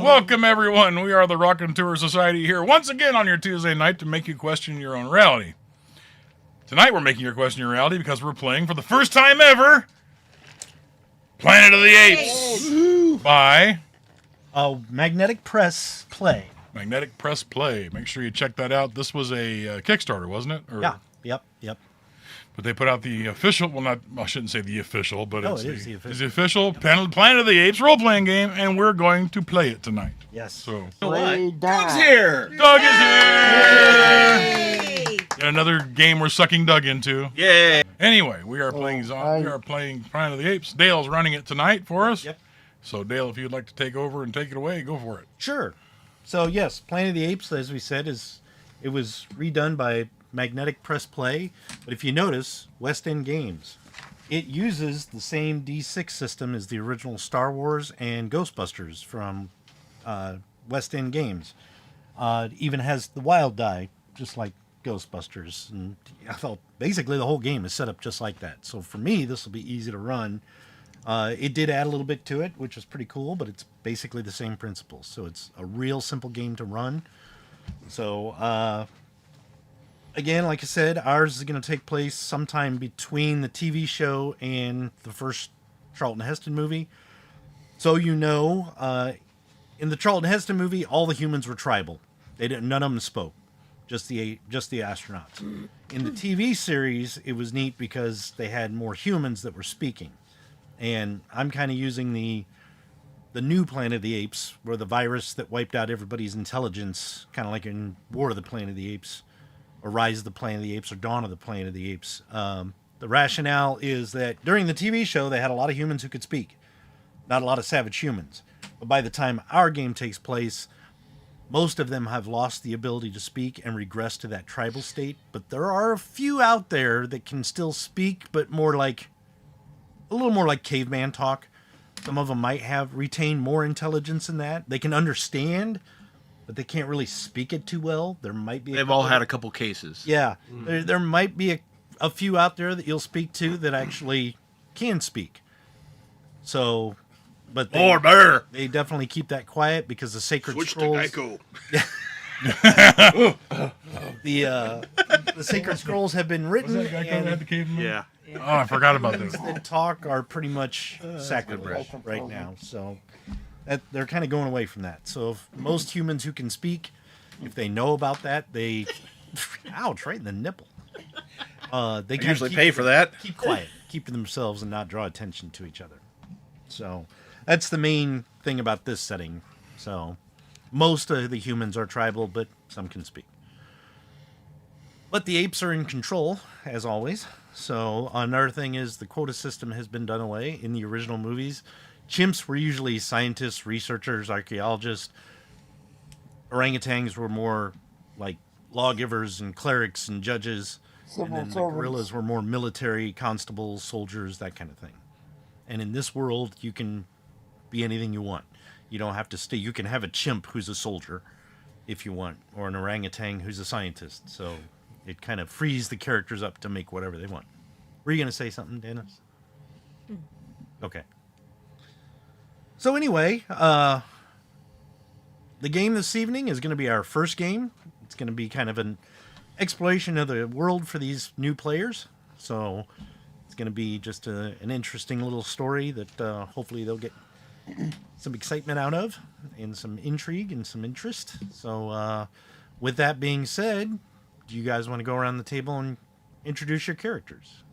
Welcome, everyone. We are the Raconteur Society here once again on your Tuesday night to make you question your own reality. Tonight we're making you question your reality because we're playing for the first time ever Planet of the Apes by Magnetic Press Play. Magnetic Press Play. Make sure you check that out. This was a Kickstarter, wasn't it? Yeah. Yep. But they put out the official, I shouldn't say the official, but it is the official. It's the official Planet of the Apes role-playing game, and we're going to play it tonight. Yes. So, Doug's here! Doug is here! Yay! Another game we're sucking Doug into. Yay! Anyway, we are playing Planet of the Apes. Dale's running it tonight for us. Yep. So, Dale, if you'd like to take over and take it away, go for it. Sure. So, yes, Planet of the Apes, as we said, it was redone by Magnetic Press Play, but if you notice, West End Games, it uses the same D6 system as the original Star Wars and Ghostbusters from West End Games. It even has the wild die, just like Ghostbusters, and I felt basically the whole game is set up just like that. So for me, this will be easy to run. It did add a little bit to it, which is pretty cool, but it's basically the same principles. So it's a real simple game to run. So, again, like I said, ours is going to take place sometime between the TV show and the first Charlton Heston movie. So in the Charlton Heston movie, all the humans were tribal. None of them spoke, just the astronauts. In the TV series, it was neat because they had more humans that were speaking. And I'm kind of using the new Planet of the Apes, where the virus that wiped out everybody's intelligence, kind of like in War of the Planet of the Apes, or Rise of the Planet of the Apes, or Dawn of the Planet of the Apes. The rationale is that during the TV show, they had a lot of humans who could speak. Not a lot of savage humans. But by the time our game takes place, most of them have lost the ability to speak and regress to that tribal state. But there are a few out there that can still speak, but a little more like caveman talk. Some of them might have retained more intelligence than that. They can understand, but they can't really speak it too well. There might be. They've all had a couple cases. Yeah, there might be a few out there that you'll speak to that actually can speak. So, but they definitely keep that quiet because the sacred scrolls. The sacred scrolls have been written. Was that guy that had the caveman? Yeah. Oh, I forgot about this. That talk are pretty much sacrilege right now. So they're kind of going away from that. So if most humans who can speak, if they know about that, they ouch, right in the nipple. They usually pay for that. Keep quiet, keep to themselves, and not draw attention to each other. So that's the main thing about this setting. So most of the humans are tribal, but some can speak. But the apes are in control, as always. So another thing is the quota system has been done away in the original movies. Chimps were usually scientists, researchers, archaeologists. Orangutans were more like lawgivers and clerics and judges. And then the gorillas were more military, constables, soldiers, that kind of thing. And in this world, you can be anything you want. You don't have to stay. You can have a chimp who's a soldier if you want, or an orangutan who's a scientist. So it kind of frees the characters up to make whatever they want. Were you going to say something, Dennis? Okay. So anyway, the game this evening is going to be our first game. It's going to be kind of an exploration of the world for these new players. So it's going to be just an interesting little story that hopefully they'll get some excitement out of, and some intrigue and some interest. So with that being said, do you guys want to go around the table and introduce your characters?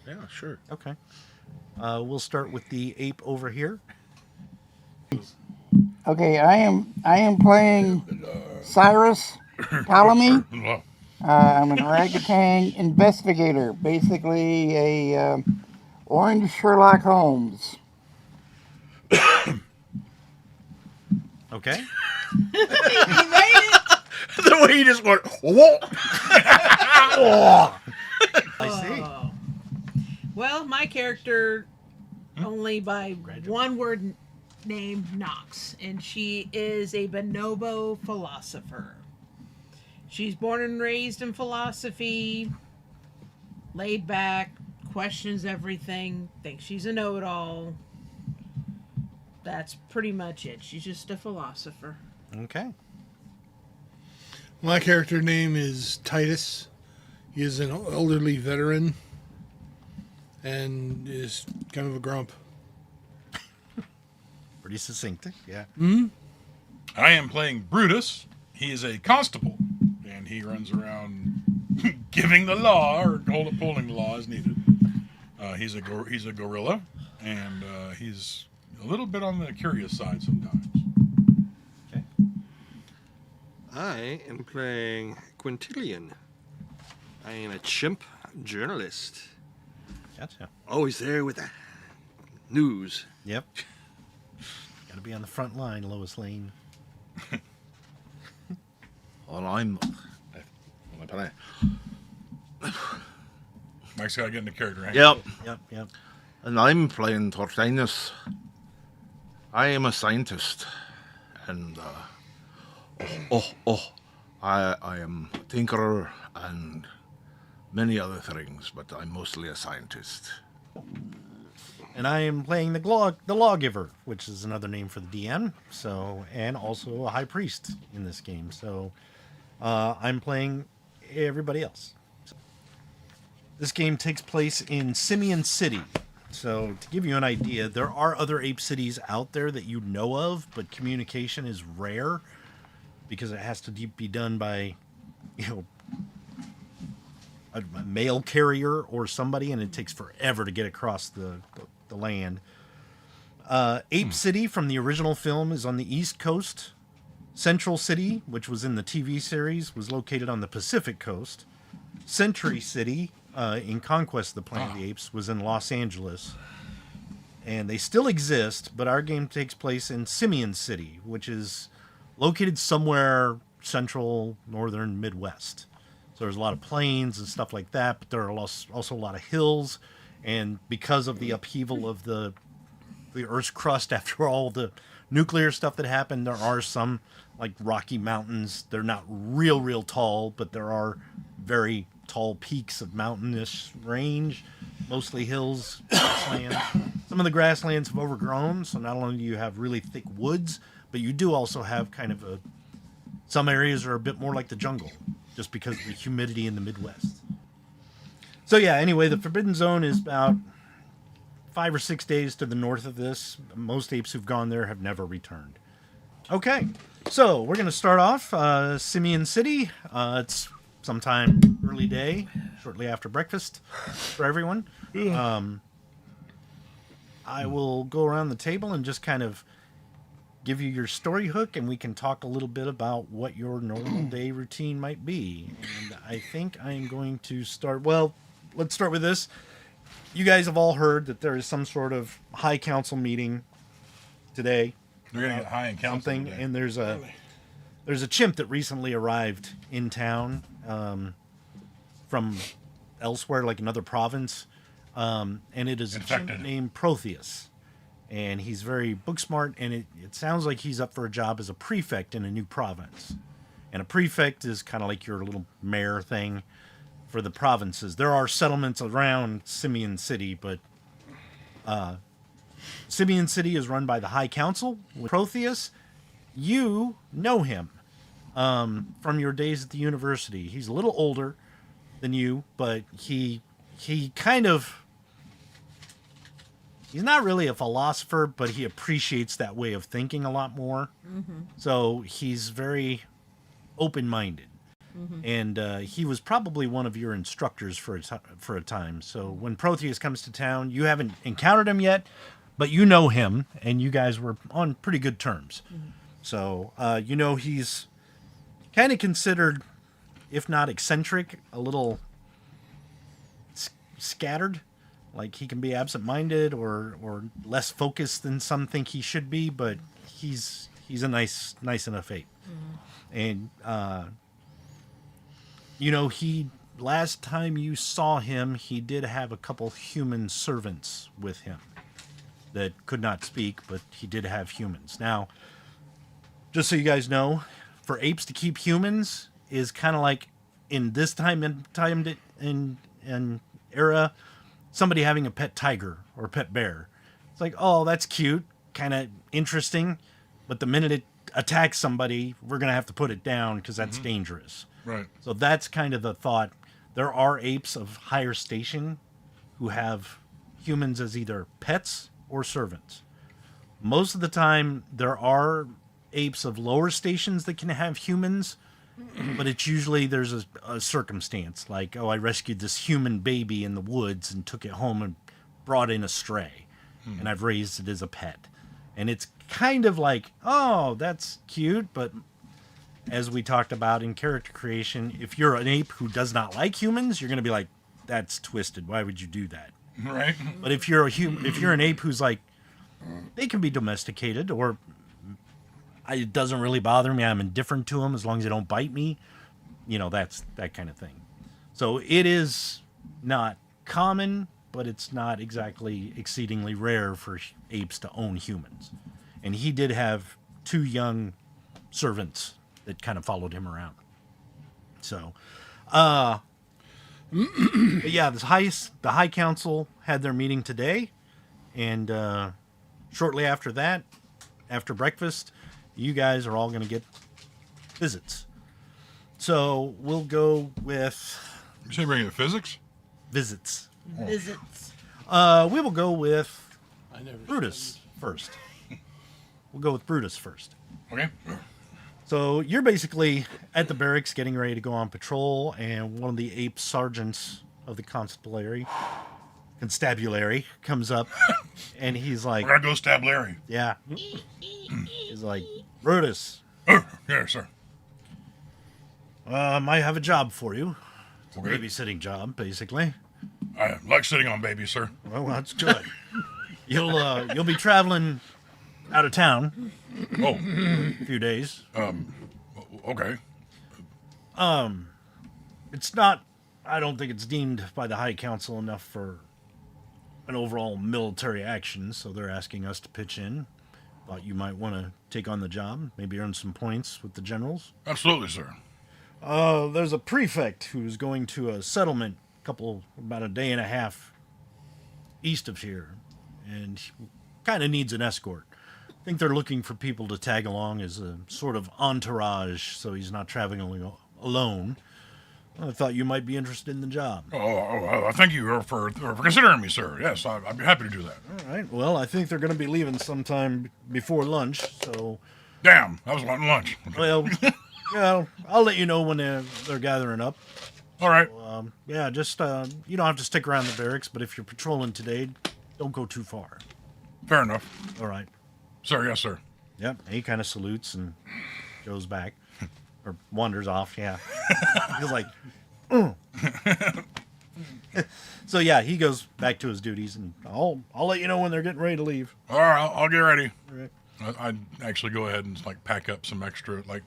Yeah, sure. Okay. We'll start with the ape over here. Okay, I am playing Cyrus Ptolemy. I'm an orangutan investigator, basically a orange Sherlock Holmes. Okay. You made it. The way you just went, whoa. I see. Well, my character only by one word named Nox, and she is a bonobo philosopher. She's born and raised in philosophy, laid back, questions everything, thinks she's a know-it-all, That's pretty much it. She's just a philosopher. Okay. My character name is Titus. He is an elderly veteran and is kind of a grump. Pretty succinct. Yeah. I am playing Brutus. He is a constable, and he runs around giving the law or pulling the law as needed. He's a gorilla, and he's a little bit on the curious side sometimes. Okay. I am playing Quintilian. I am a chimp journalist. Gotcha. Always there with the news. Yep. Got to be on the front line, Lois Lane. Well, I'm... Mike's got to get into character. Hank. Yep. Yep. And I'm playing Tortinus. I am a scientist. And, I am a tinkerer and many other things, but I'm mostly a scientist. And I am playing the Lawgiver, which is another name for the DM. So, and also a high priest in this game. So, I'm playing everybody else. This game takes place in Simian City. So, to give you an idea, there are other ape cities out there that you know of, but communication is rare because it has to be done by, a mail carrier or somebody, and it takes forever to get across the land. Ape City from the original film is on the East Coast. Central City, which was in the TV series, was located on the Pacific Coast. Century City, in Conquest of the Planet of the Apes, was in Los Angeles. And they still exist, but our game takes place in Simian City, which is located somewhere central, northern, Midwest. So there's a lot of plains and stuff like that, but there are also a lot of hills. And because of the upheaval of the Earth's crust after all the nuclear stuff that happened, there are some like Rocky Mountains. They're not real tall, but there are very tall peaks of mountainous range, mostly hills, grasslands. Some of the grasslands have overgrown, so not only do you have really thick woods, but you do also have kind of some areas are a bit more like the jungle, just because of the humidity in the Midwest. So yeah, anyway, the Forbidden Zone is about 5 or 6 days to the north of this. Most apes who've gone there have never returned. Okay, so we're going to start off Simian City. It's sometime early day, shortly after breakfast for everyone. I will go around the table and just kind of give you your story hook, and we can talk a little bit about what your normal day routine might be. And I think I'm going to start... Well, let's start with this. You guys have all heard that there is some sort of high council meeting today. We're going to get high in council Something, today. and there's a chimp that recently arrived in town from elsewhere, like another province, and it is a chimp named Protheus, and he's very book smart, and it sounds like he's up for a job as a prefect in a new province. And a prefect is kind of like your little mayor thing for the provinces. There are settlements around Simian City, but Simian City is run by the High Council. With Protheus, you know him from your days at the university. He's a little older than you, but he kind of... He's not really a philosopher, but he appreciates that way of thinking a lot more. Mm-hmm. So he's very open-minded. Mm-hmm. And he was probably one of your instructors for a time. So when Protheus comes to town, you haven't encountered him yet, but you know him, and you guys were on pretty good terms. Mm-hmm. So he's kind of considered, if not eccentric, a little scattered. Like he can be absent-minded or less focused than some think he should be, but he's a nice enough ape. Mm-hmm. And he last time you saw him, he did have a couple human servants with him that could not speak, but he did have humans. Now, just so you guys know, for apes to keep humans is kind of like in this time and era, somebody having a pet tiger or pet bear. It's like, oh, that's cute. kind of interesting, but the minute it attacks somebody, we're going to have to put it down because that's dangerous. Right. So that's kind of the thought. There are apes of higher station who have humans as either pets or servants. Most of the time, there are apes of lower stations that can have humans, but it's usually there's a circumstance like, oh, I rescued this human baby in the woods and took it home and brought in a stray, and I've raised it as a pet. And it's kind of like, oh, that's cute, but as we talked about in character creation, if you're an ape who does not like humans, you're going to be like, that's twisted. Why would you do that? Right. But if you're if you're an ape who's like, they can be domesticated, or it doesn't really bother me, I'm indifferent to them as long as they don't bite me, that's that kind of thing. So it is not common, but it's not exactly exceedingly rare for apes to own humans. And he did have 2 young servants that kind of followed him around. So, but yeah, the High Council had their meeting today, and shortly after that, after breakfast, you guys are all going to get visits. So we'll go with You say bring in physics? visits. Visits. We will go with I never. Brutus first. We'll go with Brutus first. Okay. So you're basically at the barracks getting ready to go on patrol, and one of the ape sergeants of the constabulary comes up, and he's like, We're gonna go stab Larry. yeah. He's like, Brutus, Yeah, sir. I have a job for you. It's a Okay. babysitting job, basically. I like sitting on babies, sir. Well, that's good. You'll be traveling out of town Oh, a few days. okay. It's not, I don't think it's deemed by the High Council enough for an overall military action, so they're asking us to pitch in. Thought you might want to take on the job, maybe earn some points with the generals. Absolutely, sir. There's a prefect who's going to a settlement about a day and a half east of here, and kind of needs an escort. I think they're looking for people to tag along as a sort of entourage, so he's not traveling alone. I thought you might be interested in the job. Thank you for considering me, sir. Yes, I'd be happy to do that. All right. Well, I think they're going to be leaving sometime before lunch, so Damn, I was wanting lunch. well, I'll let you know when they're gathering up. All right. Yeah, just you don't have to stick around the barracks, but if you're patrolling today, don't go too far. Fair enough. All right. Sir, yes, sir. Yep. He kind of salutes and goes back or wanders off. Yeah. He's like, so yeah, he goes back to his duties, and I'll let you know when they're getting ready to leave. All right, I'll get ready. All right. I'd actually go ahead and like pack up some extra, like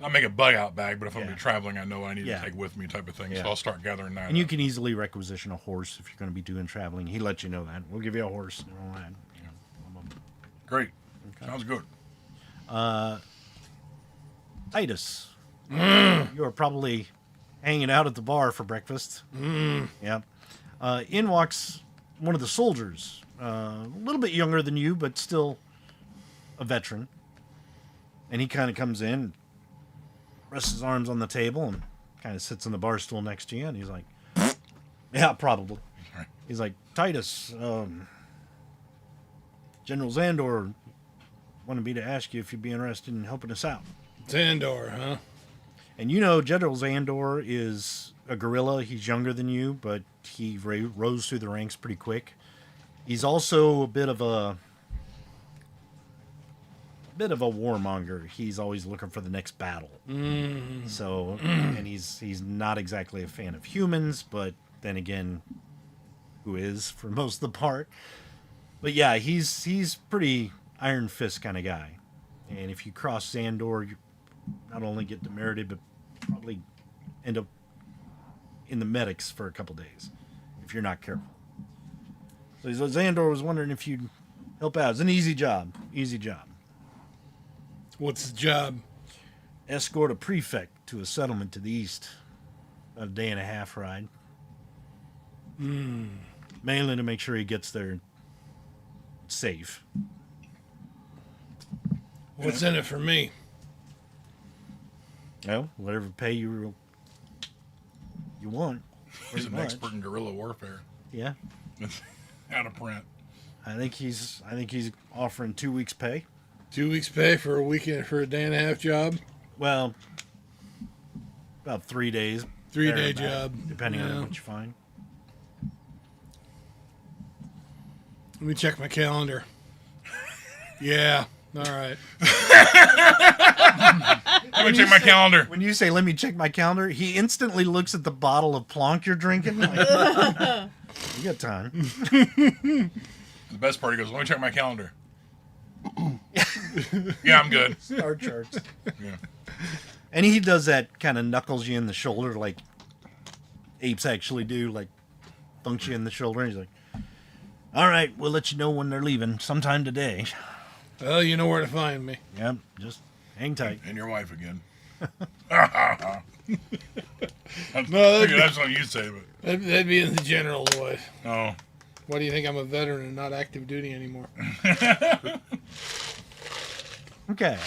I'll make a bug out bag, but if I'm gonna be traveling, I know I need Yeah. to take with me type of thing. Yeah. So I'll start gathering that. And you up. can easily requisition a horse if you're going to be doing traveling. He let you know that. We'll give you a horse and all that. Great. Sounds good. Titus, you are probably hanging out at the bar for breakfast. Yeah. In walks one of the soldiers, a little bit younger than you, but still a veteran. And he kind of comes in, rests his arms on the table, and kind of sits on the bar stool next to you. And he's like, yeah, probably. He's like, Titus, General Xandor wanted me to ask you if you'd be interested in helping us out. Xandor, huh? And you know General Xandor is a guerrilla. He's younger than you, but he rose through the ranks pretty quick. He's also a bit of a warmonger. He's always looking for the next battle. So, and he's not exactly a fan of humans, but then again, who is for most of the part? But yeah, he's pretty iron fist kind of guy. And if you cross Xandor, you not only get demerited, but probably end up in the medics for a couple days if you're not careful. So Xandor was wondering if you'd help out. It's an easy job. Easy job. What's the job? Escort a prefect to a settlement to the east. About a day and a half ride. Mainly to make sure he gets there safe. What's in it for me? Well, whatever pay you want. He's pretty an much. expert in guerrilla warfare. Yeah. Out of print. I think he's offering 2 weeks pay. 2 weeks pay for a weekend for a day and a half job. Well, about 3 days. 3 day thereabout, job. depending Yeah. on what you find. Let me check my calendar. Yeah. All right. Let me check my calendar. When you say, let me check my calendar, he instantly looks at the bottle of Plonk you're drinking. Like, you got time. The best part, he goes, let me check my calendar. Yeah, I'm good. Star charts. Yeah. And he does that kind of knuckles you in the shoulder like apes actually do, like thunks you in the shoulder. And he's like, all right, we'll let you know when they're leaving sometime today. Well, you know where to find me. Yep, just hang tight. And your wife again. No, That's something you'd say, but... That'd be in the general's voice. Oh. Why do you think I'm a veteran and not active duty anymore? Okay,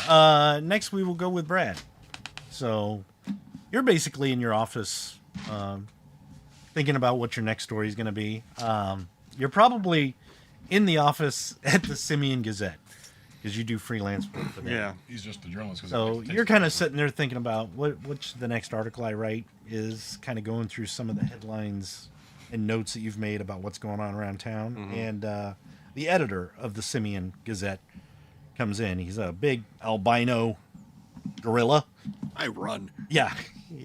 next we will go with Brad. So, you're basically in your office thinking about what your next story is going to be. You're probably in the office at the Simian Gazette, because you do freelance work for them. Yeah. He's just a journalist. 'cause So it takes you're kind of forever. sitting there thinking about what's the next article I write is, kind of going through some of the headlines and notes that you've made about what's going on around town. Mm-hmm. And the editor of the Simian Gazette comes in. He's a big albino gorilla. I run. Yeah.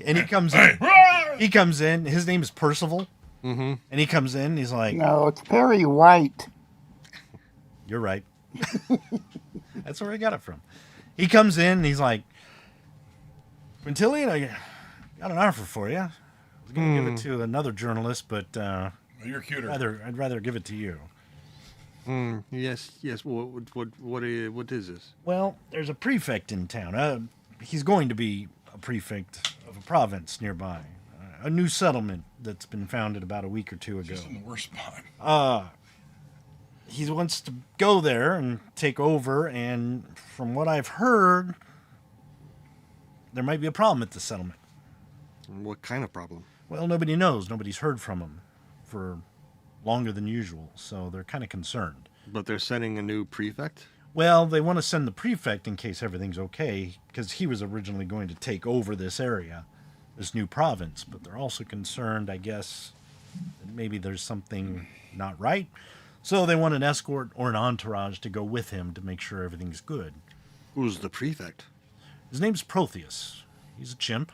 And he comes Hey! in. He comes in. His name is Percival. Mm-hmm. And he comes in. He's like, No, it's Perry White. you're right. That's where I got it from. He comes in and he's like, Quintilian, I got an offer for you. I was going to give it to another journalist, but You're cuter. I'd rather give it to you. Yes. What is this? Well, there's a prefect in town. He's going to be a prefect of a province nearby. A new settlement that's been founded about a week or two ago. Just in the worst spot. He wants to go there and take over, and from what I've heard, there might be a problem at the settlement. What kind of problem? Well, nobody knows. Nobody's heard from him for longer than usual, so they're kind of concerned. But they're sending a new prefect? Well, they want to send the prefect in case everything's okay, because he was originally going to take over this area, this new province, but they're also concerned, I guess, that maybe there's something not right. So they want an escort or an entourage to go with him to make sure everything's good. Who's the prefect? His name's Protheus. He's a chimp.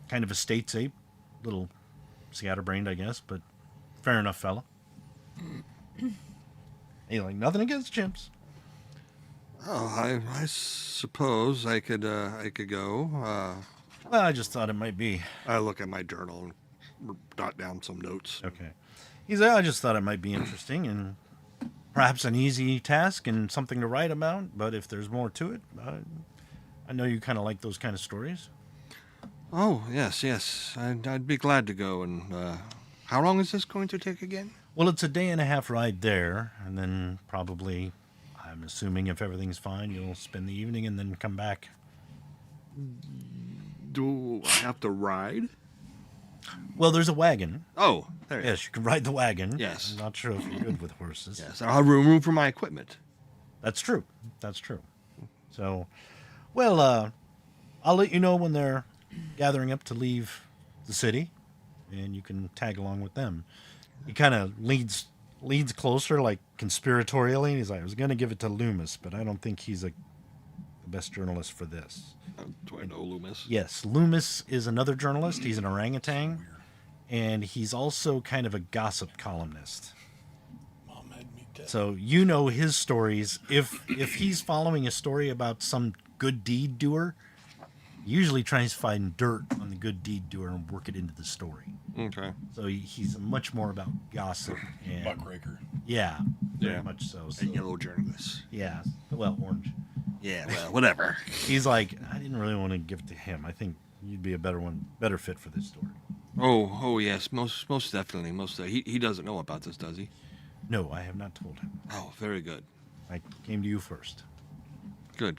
Kind of a states ape. Little scatterbrained, I guess, but fair enough fella. Hey, like, nothing against chimps. Oh, I suppose I could go. Well, I just thought it might be. I look at my journal and jot down some notes. Okay. He's like, I just thought it might be interesting and perhaps an easy task and something to write about, but if there's more to it, I know you kind of like those kind of stories. Oh, yes. I'd be glad to go. And how long is this going to take again? Well, it's a day and a half ride there, and then probably, I'm assuming if everything's fine, you'll spend the evening and then come back. Do I have to ride? Well, there's a wagon. Oh, there. Yes, you can ride the wagon. Yes. I'm not sure if you're good with horses. Yes, I'll have room for my equipment. That's true. That's true. So, well, I'll let you know when they're gathering up to leave the city, and you can tag along with them. He kind of leads closer, like conspiratorially, and he's like, I was going to give it to Loomis, but I don't think he's the best journalist for this. Do I know Loomis? Yes, Loomis is another journalist. He's an orangutan, and he's also kind of a gossip columnist. Mom had me dead. So you know his stories. If he's following a story about some good deed doer, he usually tries to find dirt on the good deed doer and work it into the story. Okay. So he's much more about gossip and Muckraker. yeah, very Yeah. much so. A So yellow journalist. yeah, well, orange. Yeah, well, whatever. He's like, I didn't really want to give it to him. I think you'd be a better fit for this story. Oh, yes, most definitely. He doesn't know about this, does he? No, I have not told him. Oh, very good. I came to you first. Good.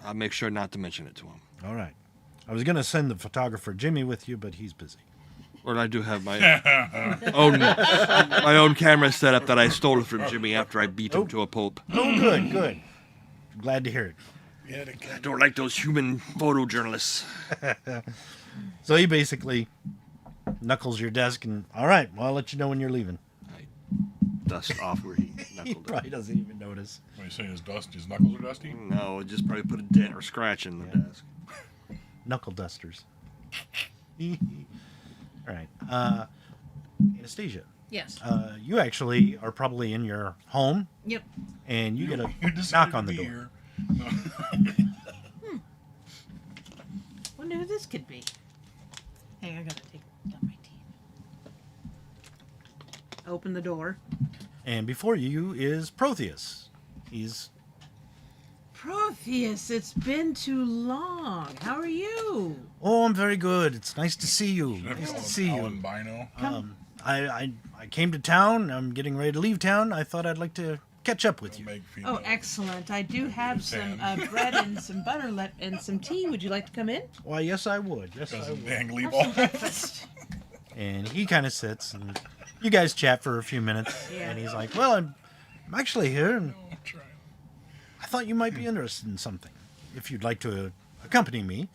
I'll make sure not to mention it to him. All right. I was going to send the photographer Jimmy with you, but he's busy. Or I do have my own camera set up that I stole from Jimmy after I beat him to a pulp. Oh, good. Glad to hear it. Yeah, I don't like those human photojournalists. So he basically knuckles your desk and, all right, well, I'll let you know when you're leaving. I dust off where he He knuckled it. probably doesn't even notice. What you say? His knuckles are dusty? No, it just probably put a dent or scratch in the desk. Knuckle dusters. All right. Anastasia, Yes. you actually are probably in your home, Yep. and you get a You decided knock on to the be door. here. Wonder who this could be. Hey, I gotta take down my teeth. Open the door. And before you is Protheus. He's Protheus, it's been too long. How are you? Oh, I'm very good. It's nice to see you. Should I Nice call to him see Alan you. Bino? I came to town. I'm getting ready to leave town. I thought I'd like to catch up with you. Make female. Oh, excellent. I do have some Sam. bread and some butter and some tea. Would you like to come in? Why, yes, I would. Yes, I Because would. dangly ball. And he kind of sits, and you guys chat for a few minutes. Yeah. And he's like, "Well, I'm actually here, and I'm trying. I thought you might be interested in something. If you'd like to accompany me."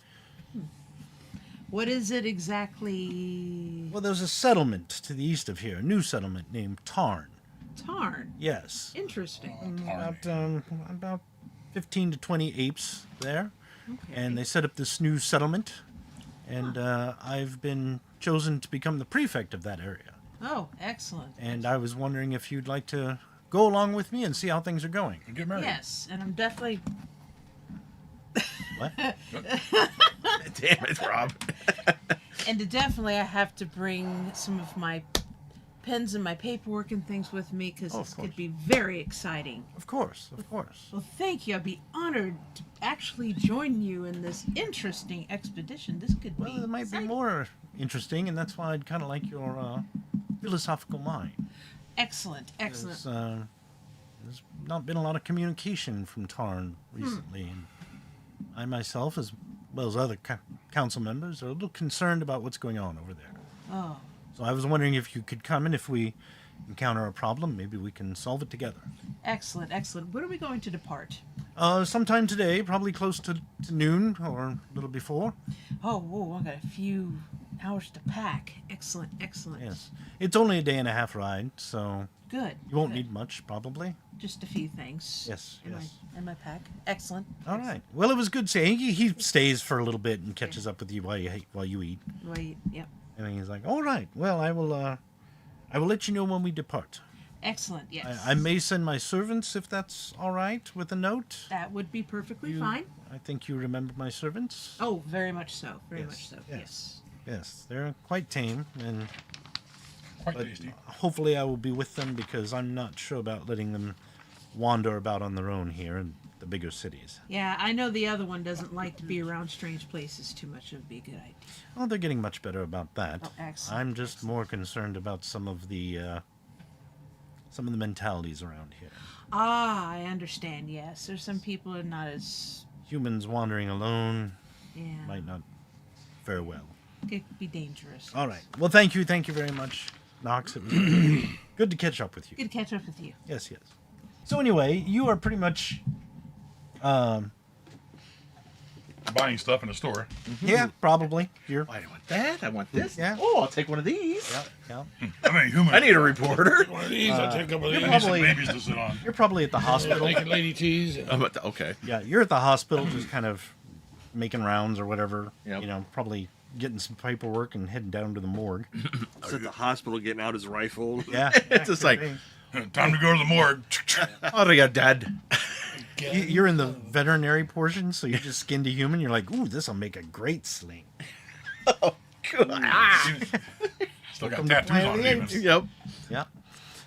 What is it exactly? Well, there's a settlement to the east of here, a new settlement named Tarn. Tarn. Yes. Interesting. About 15 to 20 apes there. Okay. And they set up this new settlement, and I've been chosen to become the prefect of that area. Oh, excellent. And I was wondering if you'd like to go along with me and see how things are going. And get married. Yes, and I'm definitely. What? Damn it, Rob. And definitely, I have to bring some of my pens and my paperwork and things with me because Oh, of this course. could be very exciting. Of course, of course. Well, thank you. I'd be honored to actually join you in this interesting expedition. This could be. Well, it might be exciting. more interesting, and that's why I'd kind of like your philosophical mind. Excellent, excellent. There's not been a lot of communication from Tarn recently, and I myself, as well as other council members, are a little concerned about what's going on over there. Oh, So I was wondering if you could come, and if we encounter a problem, maybe we can solve it together. excellent, excellent. When are we going to depart? Sometime today, probably close to noon or a little before. Oh, whoa, I got a few hours to pack. Excellent, excellent. Yes. It's only a day and a half ride, so Good. you won't good. need much, probably. Just a few things. Yes, In yes. my pack. Excellent. All right. Well, it was good seeing. He stays for a little bit and catches up with you while you eat. Wait, yep. And he's like, "All right. Well, I will let you know when we depart. Excellent. Yes. I may send my servants if that's all right with a note. That would be perfectly You- fine. I think you remember my servants. Oh, very much so. Very Yes, much so. yes. Yes. Yes, they're quite tame, and Quite but tasty. hopefully I will be with them because I'm not sure about letting them wander about on their own here in the bigger cities. Yeah, I know the other one doesn't like to be around strange places too much. It would be a good idea. Well, they're getting much better about that. Oh, excellent, I'm just more concerned about some of the mentalities around here. Ah, I understand. Yes, there's some people who are not as Humans wandering alone yeah. might not fare well. It could be dangerous. All right. Well, thank you very much, Knox. It was good to catch up with you. Good to catch up with you. Yes, yes. So anyway, you are pretty much, Buying stuff in a store. yeah, probably. You're, I want that. I want this. Yeah. Oh, I'll take one of these. yeah. I mean, human. I need a reporter. One of these, I'll take a couple of I these. need some probably- babies to sit on. You're probably at the hospital. Making lady teas. And, Okay. Yeah, you're at the hospital, just kind of making rounds or whatever. Yep. You know, probably getting some paperwork and heading down to the morgue. He's at the hospital getting out his rifle. Yeah, It's just like, Time to go to the morgue. oh, they got dead. you're in the veterinary portion, so you just skinned a human. You're like, ooh, this will make a great sling. Still got Welcome to tattoos Planet on of the it. Apes. even. Yep. Yeah.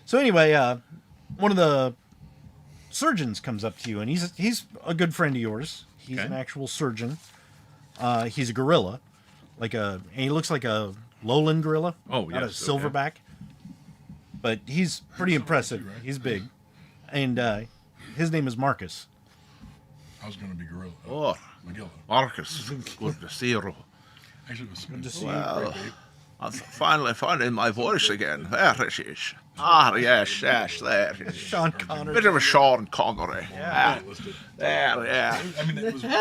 So anyway, one of the surgeons comes up to you, and he's a good friend of yours. He's Okay. an actual surgeon. He's a gorilla, and he looks like a lowland gorilla. Oh, not a yes, okay. silverback. But he's pretty impressive. right? He's big, and his name is Marcus. I was going to be gorilla. Oh, Magilla. Marcus, good to see you. Actually, it was Good to see Well, I'm finally finding my voice again. There it is. Ah, yes, there it you. is. Sean Connery. Bit of a Sean Connery. Yeah. There, yeah. I mean, it wasn't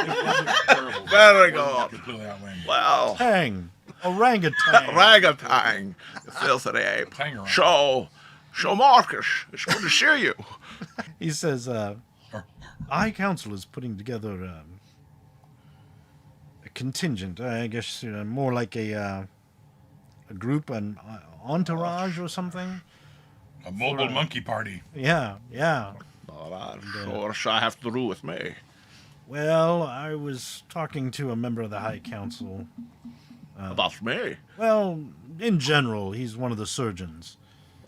terrible. Very It wasn't good. completely outlandish. Well, Tang. Orangutan. Orangutan, you filthy ape. Tangerang. So Marcus, it's good to see you. He says, I Council is putting together a contingent. I guess more like a group, an entourage or something. A mobile monkey party. Yeah, yeah. All right, so what does that have to do with me? Well, I was talking to a member of the High Council. About me? Well, in general, he's one of the surgeons.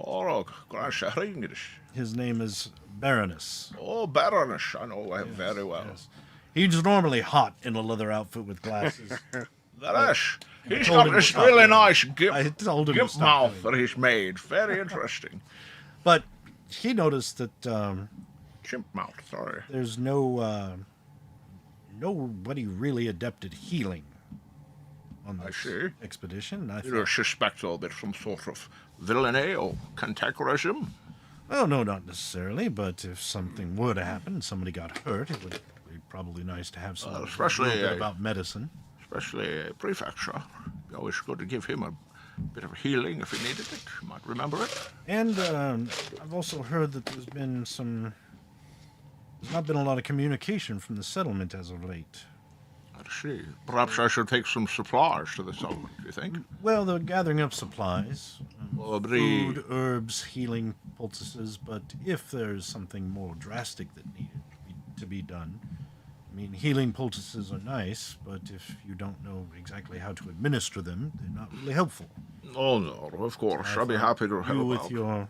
Oh, gracias ringes. His name is Baroness. Oh, Baroness, I know him very well. Yes. He's normally hot in a leather outfit with glasses. That is. He's told got him to this stop really doing nice I told him to gimp stop mouth doing that he's made. Very interesting. But he noticed that Chimp mouth, sorry. there's nobody really adept at healing on I this see. expedition. I You suspect a bit some sort of villainy or cantankerism? well, no, not necessarily, but if something were to happen, somebody got hurt, it would be probably nice to have someone especially, who knew a bit about medicine. Especially a prefecture. Be always good to give him a bit of healing if he needed it. You might remember it. And I've also heard that there's not been a lot of communication from the settlement as of late. I see. Perhaps I should take some supplies to the settlement, do you think? Well, they're gathering up supplies. Or Food, herbs, healing poultices, but if there's something more drastic that needed to be done, I mean, healing poultices are nice, but if you don't know exactly how to administer them, they're not really helpful. Oh, no, of course. I'd be happy to You, help with out. your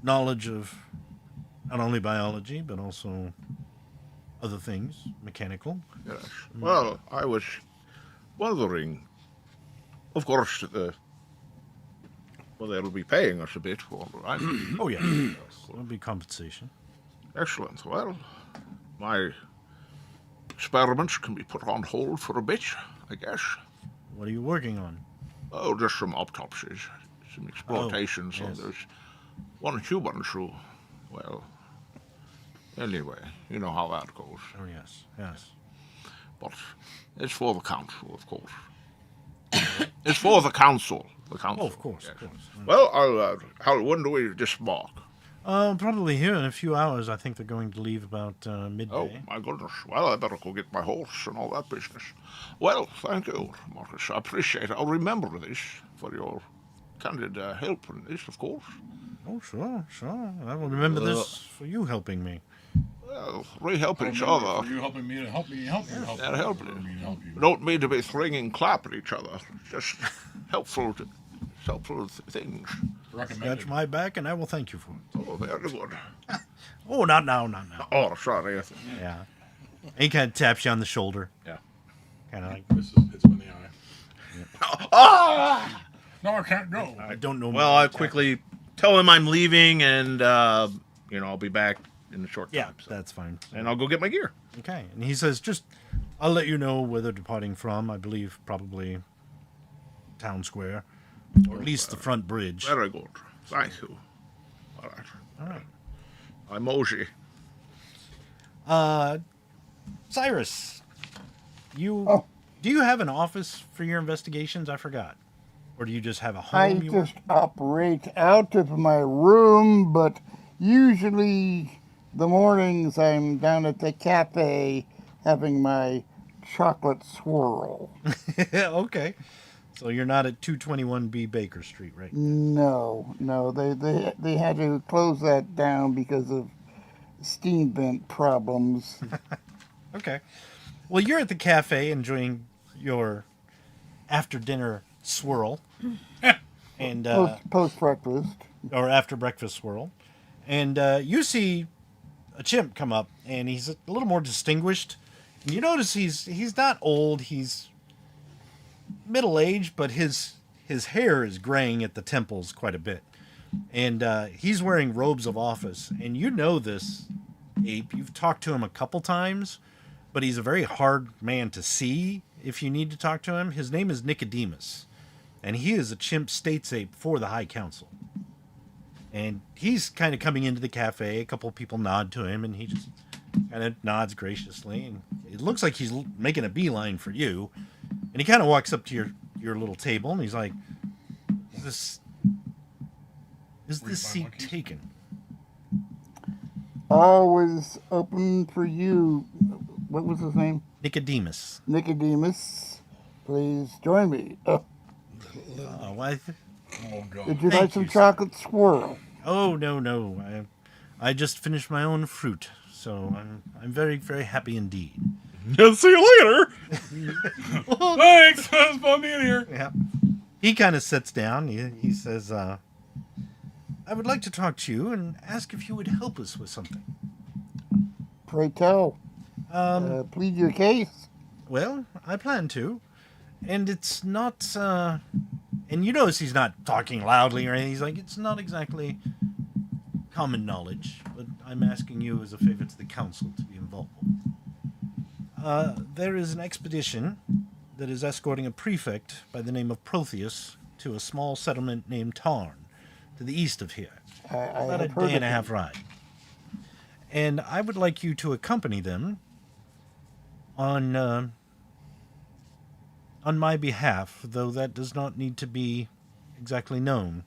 knowledge of not only biology, but also other things, mechanical. Yes. Well, I was wondering, of course, well, they'll be paying us a bit for it, right? Oh, yeah. There'll be compensation. Excellent. Well, my experiments can be put on hold for a bit, I guess. What are you working on? Oh, just some autopsies, some exploitations. yes. There's one human who, well, anyway, you know how that goes. Oh, yes, yes. But it's for the council, of course. It's for the council. The council. Oh, of course, yes. of course. Well, when do we disembark? Probably here in a few hours. I think they're going to leave about midday. Oh, my goodness. Well, I better go get my horse and all that business. Well, thank you, Marcus. I appreciate it. I'll remember this for your candid help in this, of course. Oh, sure, sure. I will remember this for you helping me. Well, we help each For other. you helping me to help me help you. Yeah, help you. For me to help you. We don't mean to be throwing clap at each other. Just helpful things. Recommended. Scratch my back, and I will thank you for it. Oh, very good. Oh, not now, not now. Oh, sorry. Yeah. He kind of taps you on the shoulder. Yeah. Kind of like, This hits him in the eye. Ah! No, I can't go. I don't know. Well, I quickly tell him I'm leaving, and I'll be back in a short time. Yeah, so. that's fine. And I'll go get my gear. Okay. And he says, I'll let you know where they're departing from. I believe probably town square, or at least the front bridge. Very good. Thank you. All right. All right. I'm Mosey. Cyrus, do you have an office for your investigations? I forgot. Or do you just have a I home? just operate out of my room, but usually the mornings I'm down at the cafe having my chocolate swirl. Okay. So you're not at 221B Baker Street, right? No, they had to close that down because of steam vent problems. Okay. Well, you're at the cafe enjoying your after dinner swirl. And Post breakfast. or after breakfast swirl. And you see a chimp come up, and he's a little more distinguished. And you notice he's not old, he's middle-aged, but his his hair is graying at the temples quite a bit. And he's wearing robes of office. And you know this ape. You've talked to him a couple times, but he's a very hard man to see if you need to talk to him. His name is Nicodemus, and he is a chimp states ape for the High Council. And he's kind of coming into the cafe. A couple of people nod to him, and he just kind of nods graciously. And it looks like he's making a beeline for you. And he kind of walks up to your little table, and he's like, Is this seat taken? Always open for you. What was his name? Nicodemus. Nicodemus. Please join me. Why? Oh, God. Would you Thank like some you, sir. chocolate swirl? Oh, no. I just finished my own fruit, so I'm very, very happy indeed. See you later. Thanks. It was fun being here. Yeah. He kind of sits down. He says, I would like to talk to you and ask if you would help us with something. Pray tell. Plead your case. Well, I plan to. And it's not, and you notice he's not talking loudly or anything. He's like, it's not exactly common knowledge, but I'm asking you as a favor to the council to be involved. There is an expedition that is escorting a prefect by the name of Protheus to a small settlement named Tarn, to the east of here. About a day and a half ride. And I would like you to accompany them on my behalf, though that does not need to be exactly known,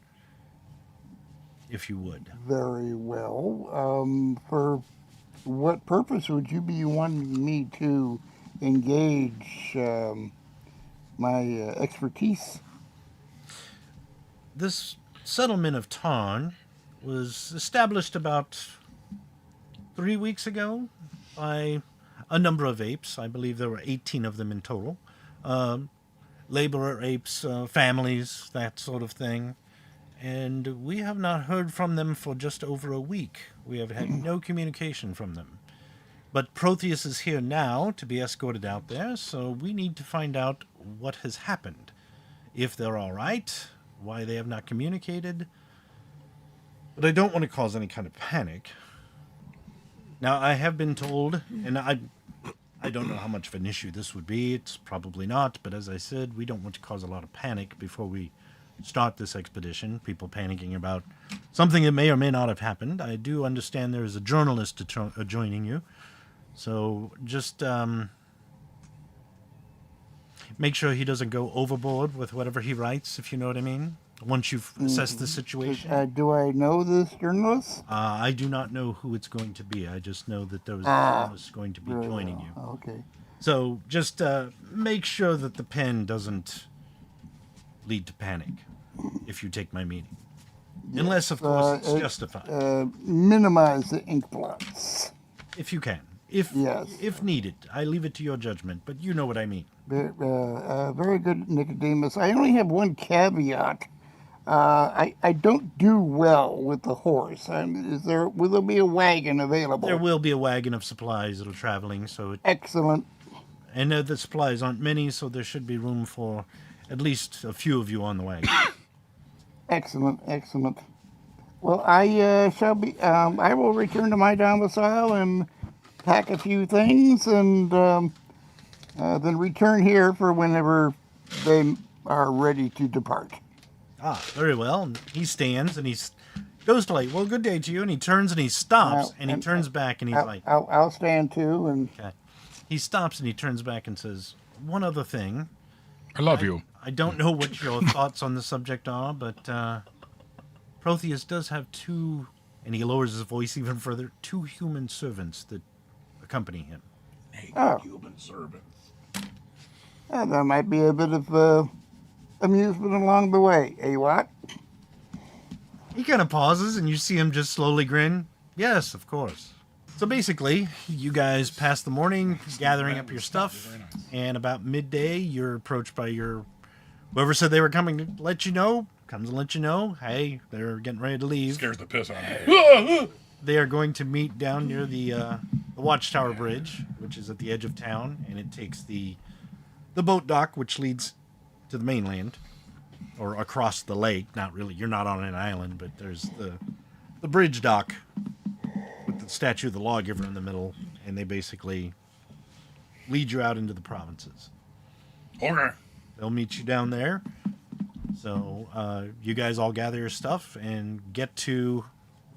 if you would. Very well. For what purpose would you be wanting me to engage my expertise? This settlement of Tarn was established about 3 weeks ago by a number of apes. I believe there were 18 of them in total. Laborer apes, families, that sort of thing. And we have not heard from them for just over a week. We have had no communication from them. But Protheus is here now to be escorted out there, so we need to find out what has happened. If they're all right, why they have not communicated. But I don't want to cause any kind of panic. Now, I have been told, and I don't know how much of an issue this would be. It's probably not, but as I said, we don't want to cause a lot of panic before we start this expedition. People panicking about something that may or may not have happened. I do understand there is a journalist joining you. So just make sure he doesn't go overboard with whatever he writes, if you know what I mean, once you've assessed the situation. Do I know this journalist? I do not know who it's going to be. I just know that there was a journalist going to be joining you. Okay. So just make sure that the pen doesn't lead to panic, if you take my meaning. Unless, of course, it's justified. Minimize the ink blots. If you can. If needed. I leave it to your judgment, but you know what I mean. Very good, Nicodemus. I only have one caveat. I don't do well with the horse. Will there be a wagon available? There will be a wagon of supplies that are traveling, so Excellent. and the supplies aren't many, so there should be room for at least a few of you on the wagon. Excellent. Well, I shall be. I will return to my domicile and pack a few things, and then return here for whenever they are ready to depart. Very well. And he stands and he goes to like, well, good day to you, and he turns and he stops, and he turns back and he's like, I'll stand too, and okay. He stops and he turns back and says, one other thing. I love you. I don't know what your thoughts on the subject are, but Protheus does have two, and he lowers his voice even further, 2 human servants that accompany him. Human servants. there might be a bit of amusement along the way. Eh, what? He kind of pauses, and you see him just slowly grin. Yes, of course. So basically, you guys pass the morning gathering up your stuff, and about midday, you're approached by whoever said they were coming to let you know, comes and let you know, hey, they're getting ready to leave. Scares the piss out of me. They are going to meet down near the Watchtower Bridge, which is at the edge of town, and it takes the boat dock, which leads to the mainland. or across the lake. Not really. You're not on an island, but there's the bridge dock with the statue of the Lawgiver in the middle, and they basically lead you out into the provinces. Okay. They'll meet you down there. So you guys all gather your stuff and get to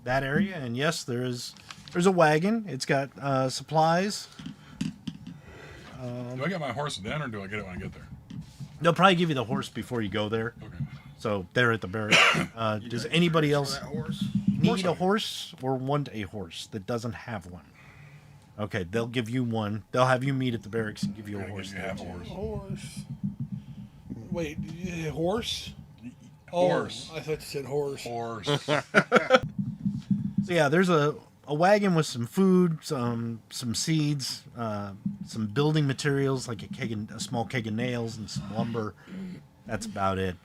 that area. And yes, there's a wagon. It's got supplies. Do I get my horse then, or do I get it when I get there? They'll probably give you the horse before you go there. Okay. So they're at the barracks. Does anybody else horse? need a horse or want a horse that doesn't have one? Okay, they'll give you one. They'll have you meet at the barracks and give you a horse. You have a horse. Horse. Wait, horse? Horse. Oh, I thought you said horse. Horse. So yeah, there's a wagon with some food, some seeds, some building materials like a small keg of nails and some lumber. That's about it.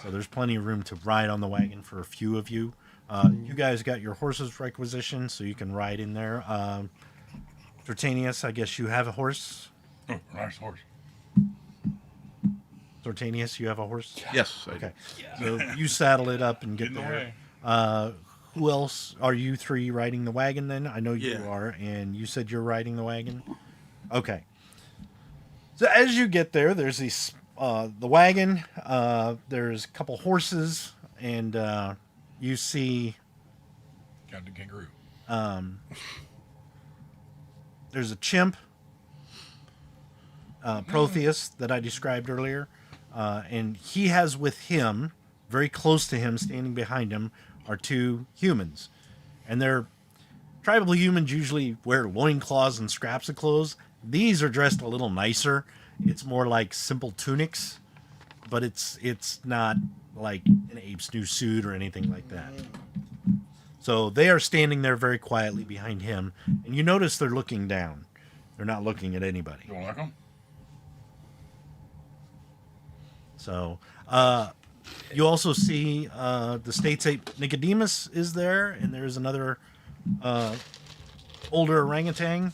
So there's plenty of room to ride on the wagon for a few of you. You guys got your horses requisitioned, so you can ride in there. Tortanius, I guess you have a horse. Oh, nice horse. Tortanius, you have a horse? Yes, I Okay. So you saddle it up and get In the there. way. Who else? Are you three riding the wagon then? I know you Yeah. are, and you said you're riding the wagon? Okay. So as you get there, there's the wagon, there's a couple horses, and you see Captain Kangaroo. there's a chimp, Protheus, that I described earlier, and he has with him, very close to him, standing behind him, are two humans. And they're tribal humans usually wear loincloths and scraps of clothes. These are dressed a little nicer. It's more like simple tunics, but it's not like an ape's new suit or anything like that. So they are standing there very quietly behind him, and you notice they're looking down. They're not looking at anybody. You don't like them? So you also see the state's ape Nicodemus is there, and there's another older orangutan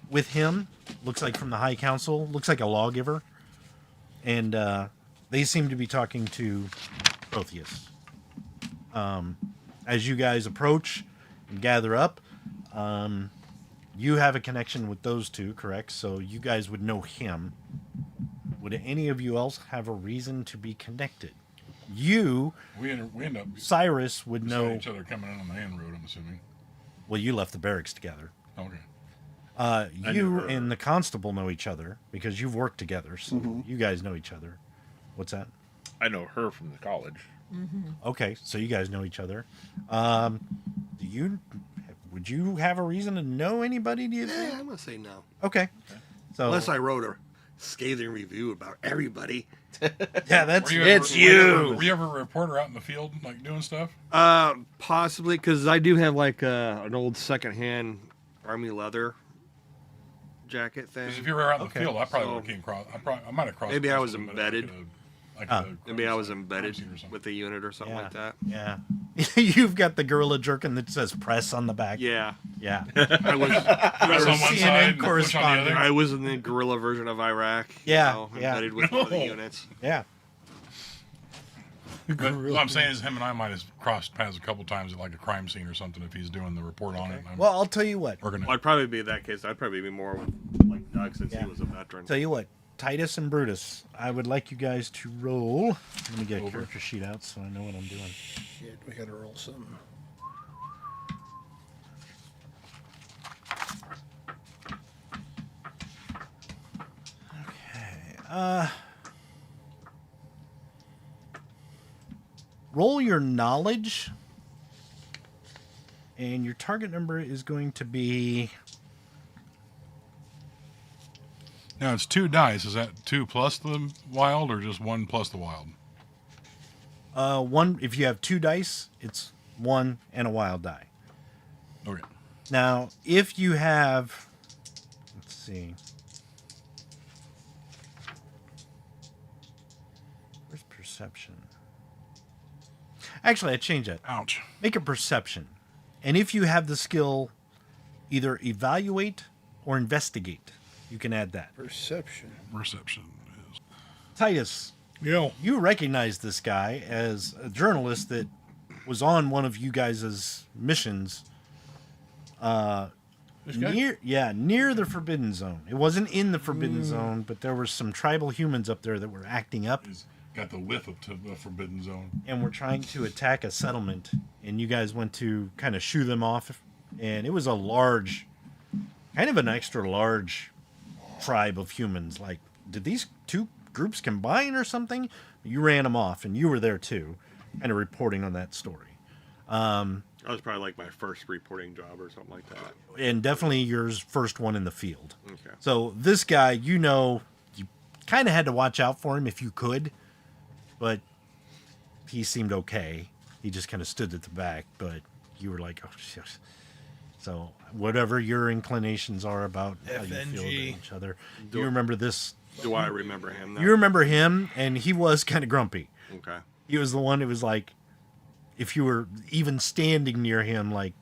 with him. Looks like from the High Council. Looks like a lawgiver. And they seem to be talking to Protheus. As you guys approach and gather up, you have a connection with those two, correct? So you guys would know him. Would any of you else have a reason to be connected? You, We end up Cyrus, would beside know. each other coming in on the main road, I'm assuming. Well, you left the barracks together. Okay. You and the constable know each other because you've worked together, so you guys know each other. What's that? I know her from the college. Okay, so you guys know each other. Would you have a reason to know anybody? Do you think? I'm gonna say no. Okay. So Unless I wrote a scathing review about everybody. yeah, that's Were you it's ever, you. Were you ever a reporter out in the field, like doing stuff? Possibly, because I do have like an old secondhand army leather jacket thing. Because if you were out in the Okay. field, I probably So- would have came across. I might have crossed. Maybe I across was them, but embedded. Maybe I was embedded with the unit or something like that. Yeah. You've got the gorilla jerkin that says press on the back. Yeah. Yeah. I was Press on one CNN side and push on the correspondent. other. I was in the guerrilla version of Iraq. Yeah, yeah. Embedded with one of the No. units. Yeah. But what I'm saying is, him and I might have crossed paths a couple times at like a crime scene or something if he's doing the report on it. Well, I'll tell you what. We're gonna. Well, I'd probably be in that case. I'd probably be more with like Doug since Yeah. he was a veteran. Tell you what. Titus and Brutus, I would like you guys to roll. Let me get a Over. character sheet out so I know what I'm doing. Shit, we gotta roll something. Roll your knowledge, and your target number is going to be. Now it's 2 dice. Is that 2 plus the wild, or just 1 plus the wild? One. If you have 2 dice, it's 1 and a wild die. Okay. Now, if you have, let's see, where's perception? Actually, I changed that. Ouch. Make a perception, and if you have the skill, either evaluate or investigate, you can add that. Perception. Reception is. Titus, Yo. You recognize this guy as a journalist that was on one of you guys' missions. This guy? Near the Forbidden Zone. It wasn't in the Forbidden Zone, but there were some tribal humans up there that were acting up. He's got the whiff of the Forbidden Zone. And were trying to attack a settlement. And you guys went to kind of shoo them off. And it was a large, kind of an extra large tribe of humans. Like, did these two groups combine or something? You ran them off, and you were there too, kind of reporting on that story. That was probably like my first reporting job or something like that. And definitely your first one in the field. Okay. So this guy, you kind of had to watch out for him if you could, but he seemed okay. He just kind of stood at the back, but you were like, oh, shit. So whatever your inclinations are about how you feel about each other, you remember this. Do I remember him now? You remember him, and he was kind of grumpy. Okay. He was the one who was like, if you were even standing near him, like,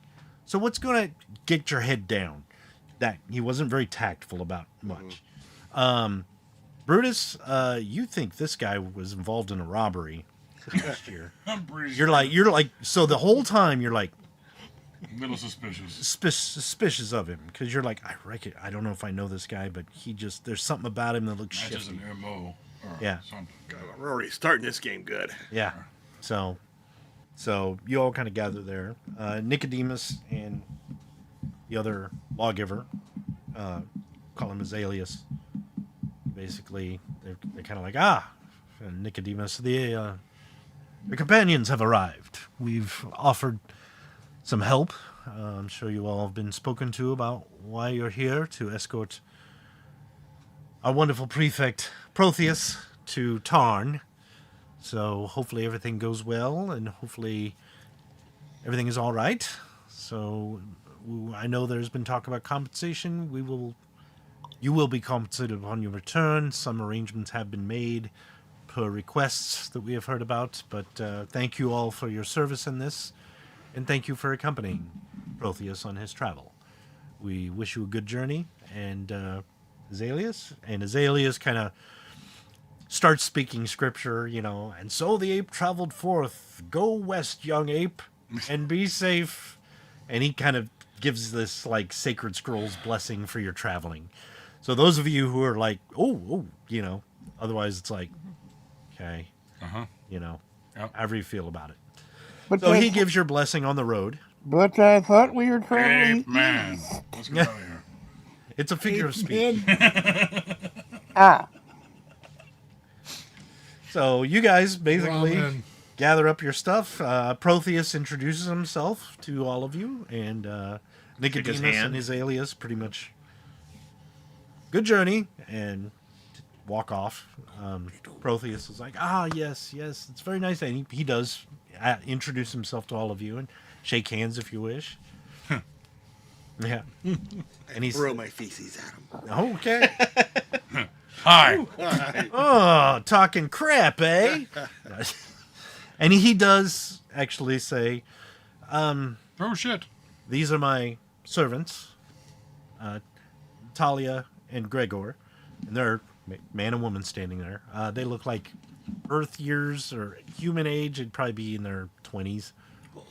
so what's going to get your head down? That he wasn't very tactful about much. Brutus, you think this guy was involved in a robbery last year? I'm pretty You're like, so the whole time you're like, a little suspicious. suspicious of him because you're like, I don't know if I know this guy, but there's something about him that looks That's just shifty. an MO. Or Yeah. something. God, we're already starting this game good. Yeah. So you all kind of gather there. Nicodemus and the other lawgiver, call him his alias. Basically, they're kind of like, and Nicodemus, the companions have arrived. We've offered some help. I'm sure you all have been spoken to about why you're here to escort our wonderful prefect Protheus to Tarn. So hopefully everything goes well, and hopefully everything is all right. So I know there's been talk about compensation. You will be compensated upon your return. Some arrangements have been made per requests that we have heard about. But thank you all for your service in this, and thank you for accompanying Protheus on his travel. We wish you a good journey, and Azaleus kind of starts speaking scripture, and so the ape traveled forth. Go west, young ape, and be safe. And he kind of gives this like sacred scrolls blessing for your traveling. So those of you who are like, otherwise it's like, okay, however you feel about it. But So I he th- gives your blessing on the road. But I thought we were traveling. Ape man. Let's get out of here. It's a figure of speech. Ah, So you guys basically Ramen. gather up your stuff. Protheus introduces himself to all of you, and Nicodemus and his alias pretty much good journey and walk off. Protheus is like, yes, it's very nice. And he does introduce himself to all of you and shake hands if you wish. Yeah. And he's Throw my feces at him. okay. Hi. Oh, talking crap, eh? And he does actually say, Throw shit. these are my servants, Talia and Gregor, and they're man and woman standing there. They look like Earth years or human age. It'd probably be in their 20s.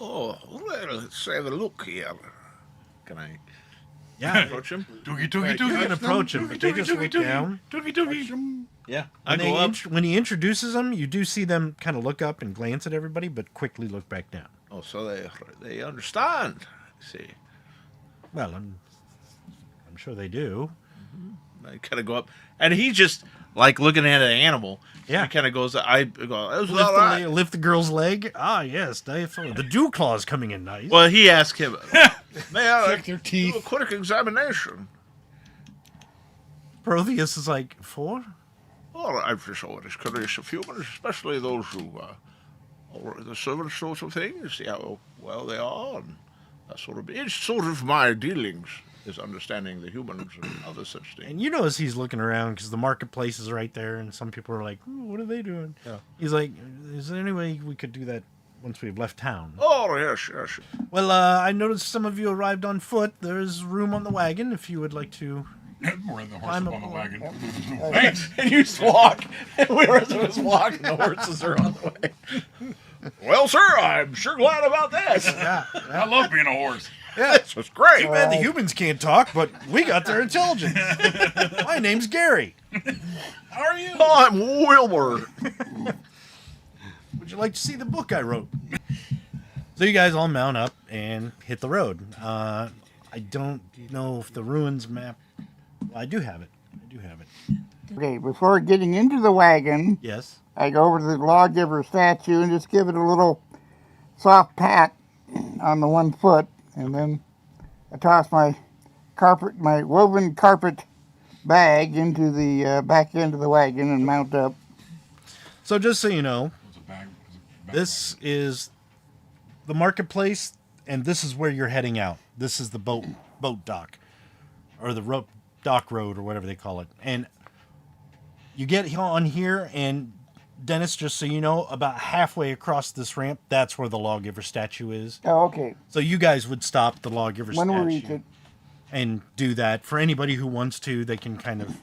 Oh, well, let's have a look here. Can I Yeah, approach him? Doogie, you doogie, can doogie. approach him, but they just look down. Doogie, doogie. Yeah. When he introduces them, you do see them kind of look up and glance at everybody, but quickly look back down. Oh, so they understand. See, Well, I'm sure they do. I kind of go up, and he just like looking at an animal. Yeah. He kind of goes. I go. It was all right. Lift the girl's leg. Yes, definitely. The dew claw's coming in nice. Well, he asked him, "May I Check their do a teeth. quick examination?" Protheus is like, 4? Well, I'm just always curious of humans, especially those who are the servants, sorts of things. See how well they are, and that sort of. It's sort of my dealings is understanding the humans and other such things. And you notice he's looking around because the marketplace is right there, and some people are like, "Ooh, what are they doing?" Yeah. He's like, is there any way we could do that once we've left town? Oh yes, yes. Well, I noticed some of you arrived on foot. There's room on the wagon if you would like to We're in the horse Climb up on the up. wagon. Thanks. And you just walk. And we were just walking. The horses are on the way. Well, sir, I'm sure glad about this. I love being a horse. This was great. Too bad the humans can't talk, but we got their intelligence. My name's Gary. How are you? I'm Wilbur. Would you like to see the book I wrote? So you guys all mount up and hit the road. I don't know if the ruins map. Well, I do have it. Okay, before getting into the wagon, Yes. I go over to the Lawgiver statue and just give it a little soft pat on the one foot, and then I toss my woven carpet bag into the back end of the wagon and mount up. So just so you know, It's a bag. this is the marketplace, and this is where you're heading out. This is the boat dock, or the dock road, or whatever they call it. And you get on here, and Dennis, just so you know, about halfway across this ramp, that's where the Lawgiver statue is. Oh, okay. So you guys would stop the Lawgiver When statue we reach it. and do that. For anybody who wants to, they can kind of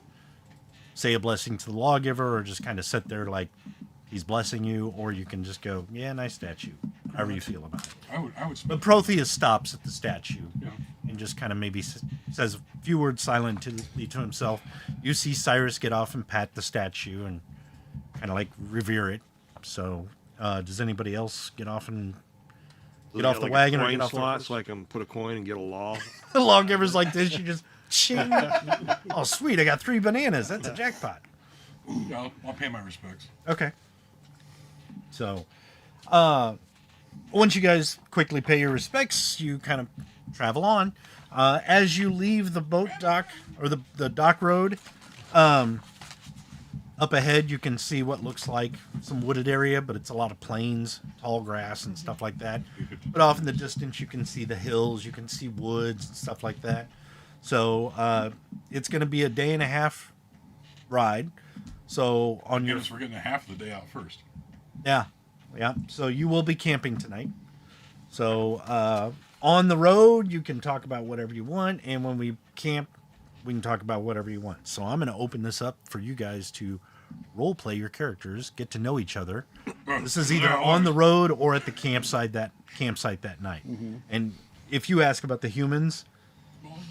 say a blessing to the Lawgiver, or just kind of sit there like he's blessing you, or you can just go, yeah, nice statue, however you feel about it. I would But Protheus stops at the statue Yeah. and just kind of maybe says a few words silently to himself. You see Cyrus get off and pat the statue and kind of like revere it. So, does anybody else get off and get off the wagon or get off the slot horse? so I can put a coin and get a law? The Lawgiver's like this. You just ching. Oh, sweet! I got 3 bananas. That's a jackpot. Yeah, I'll pay my respects. Okay. So, once you guys quickly pay your respects, you kind of travel on. As you leave the boat dock, or the dock road, up ahead you can see what looks like some wooded area, but it's a lot of plains, tall grass, and stuff like that. But off in the distance you can see the hills, you can see woods and stuff like that. So it's going to be a day and a half ride. So on your We're getting half of the day out first. yeah. So you will be camping tonight. So on the road, you can talk about whatever you want, and when we camp, we can talk about whatever you want. So I'm going to open this up for you guys to role play your characters, get to know each other. This is either on the road or at the campsite that night. Mm-hmm. And if you ask about the humans,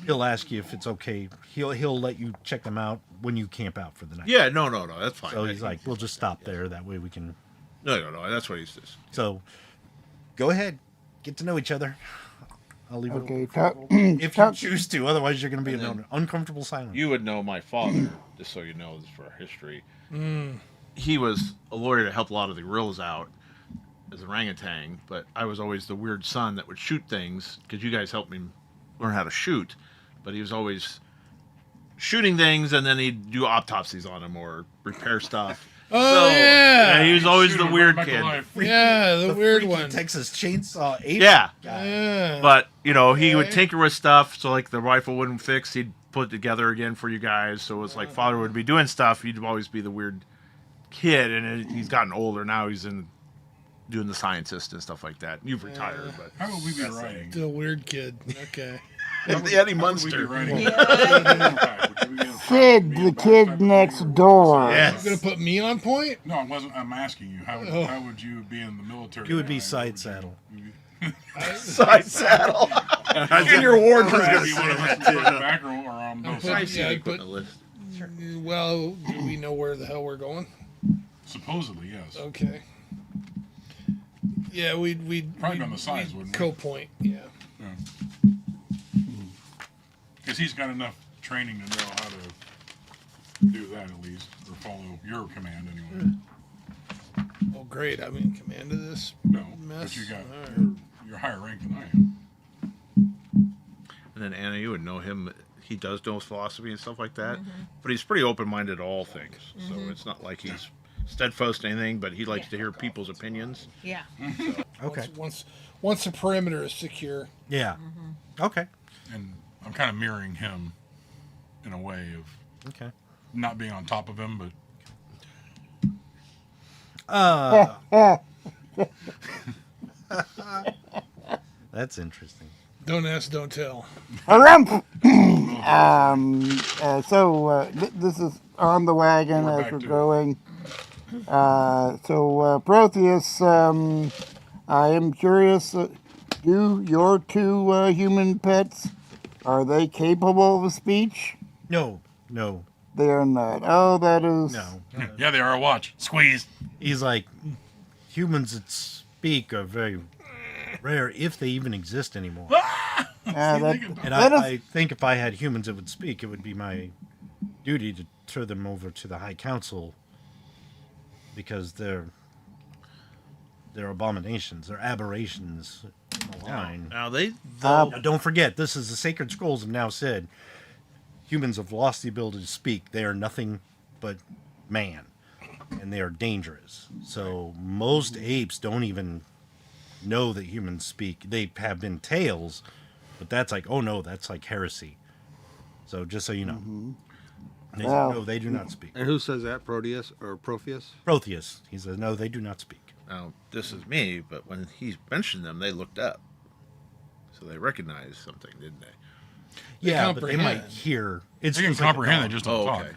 he'll ask you if it's okay. He'll let you check them out when you camp out for the night. Yeah, no, that's fine. So he's like, we'll just stop there. That way we can. No, that's what he says. So go ahead, get to know each other. I'll leave Okay, it if you choose to. Otherwise, you're going to be in an uncomfortable silence. You would know my father, just so you know this for our history. He was a lawyer to help a lot of the guerrillas out as an orangutan, but I was always the weird son that would shoot things because you guys helped me learn how to shoot. But he was always shooting things, and then he'd do autopsies on them or repair stuff. Oh, yeah. He was always Shoot the him weird right back to kid. life. Yeah, the weird one. Texas Chainsaw Ape. Yeah, Yeah. but he would Okay. tinker with stuff, so like the rifle wouldn't fix, he'd put it together again for you guys. So it was like father would be doing stuff, he'd always be the weird kid, and he's gotten older now. He's doing the scientist and stuff like that. You've retired, but How would we be writing? Still weird kid. Okay. the Eddie How would we be Munster. writing? Sid, the kid next door. Yes. You gonna put me on point? No, I wasn't. I'm asking you. How would you be in the military? You would be line? side saddle. Side saddle. And your ward was Would gonna you say want to that listen to too. the back or on both Yeah, sides? I Put put- in the list. Well, do we know where the hell we're going? Supposedly, yes. Okay. Yeah, we'd Probably on the sides, wouldn't we? co-point. Yeah. Because he's got enough training to know how to do that at least, or follow your command anyway. Oh, great! I'm in command of this. No, Mess. but you got All you're higher ranked than I am. And then Anna, you would know him. He does know philosophy and stuff like that, but he's pretty open-minded to all things. So it's not like he's steadfast to anything, but he likes to hear people's opinions. Yeah. Okay. Once the perimeter is secure. Yeah. Okay. And I'm kind of mirroring him in a way of Okay. not being on top of him, but That's interesting. Don't ask, don't tell. Harumph! This is on the wagon We're as back we're to it. going. Protheus, I am curious. Do your two human pets, are they capable of speech? No. They are not. Oh, that is. No. Yeah, they are. Watch. Squeeze. He's like, humans that speak are very rare, if they even exist anymore. And I think if I had humans that would speak, it would be my duty to turn them over to the High Council, because they're abominations, they're aberrations. Line. Now they Now, don't forget, this is the Sacred Scrolls have now said humans have lost the ability to speak. They are nothing but man, and they are dangerous. So most apes don't even know that humans speak. They have been tales, but that's like, oh no, that's like heresy. So just so you know, they, Wow. no, they do not speak. and who says that? Proteus or Protheus? Protheus, he says, no, they do not speak. Now, this is me, but when he mentioned them, they looked up. So they recognized something, didn't they? Yeah, but they might comprehend. hear. It's They can just like a comprehend. They dog. just don't talk. okay.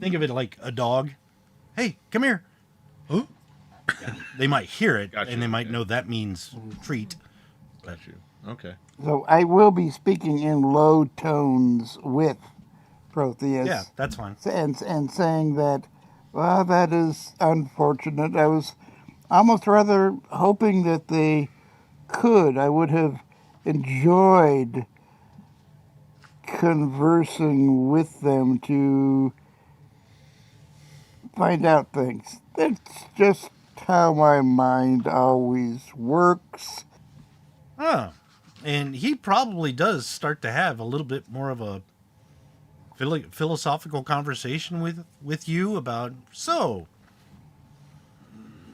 Think of it like a dog. Hey, come here. Huh? They might hear it, Gotcha, and they might okay. know that means treat. Got you. Okay. So I will be speaking in low tones with Protheus. Yeah, that's fine. And saying that, well, that is unfortunate. I was almost rather hoping that they could. I would have enjoyed conversing with them to find out things. That's just how my mind always works. And he probably does start to have a little bit more of a philosophical conversation with you about, so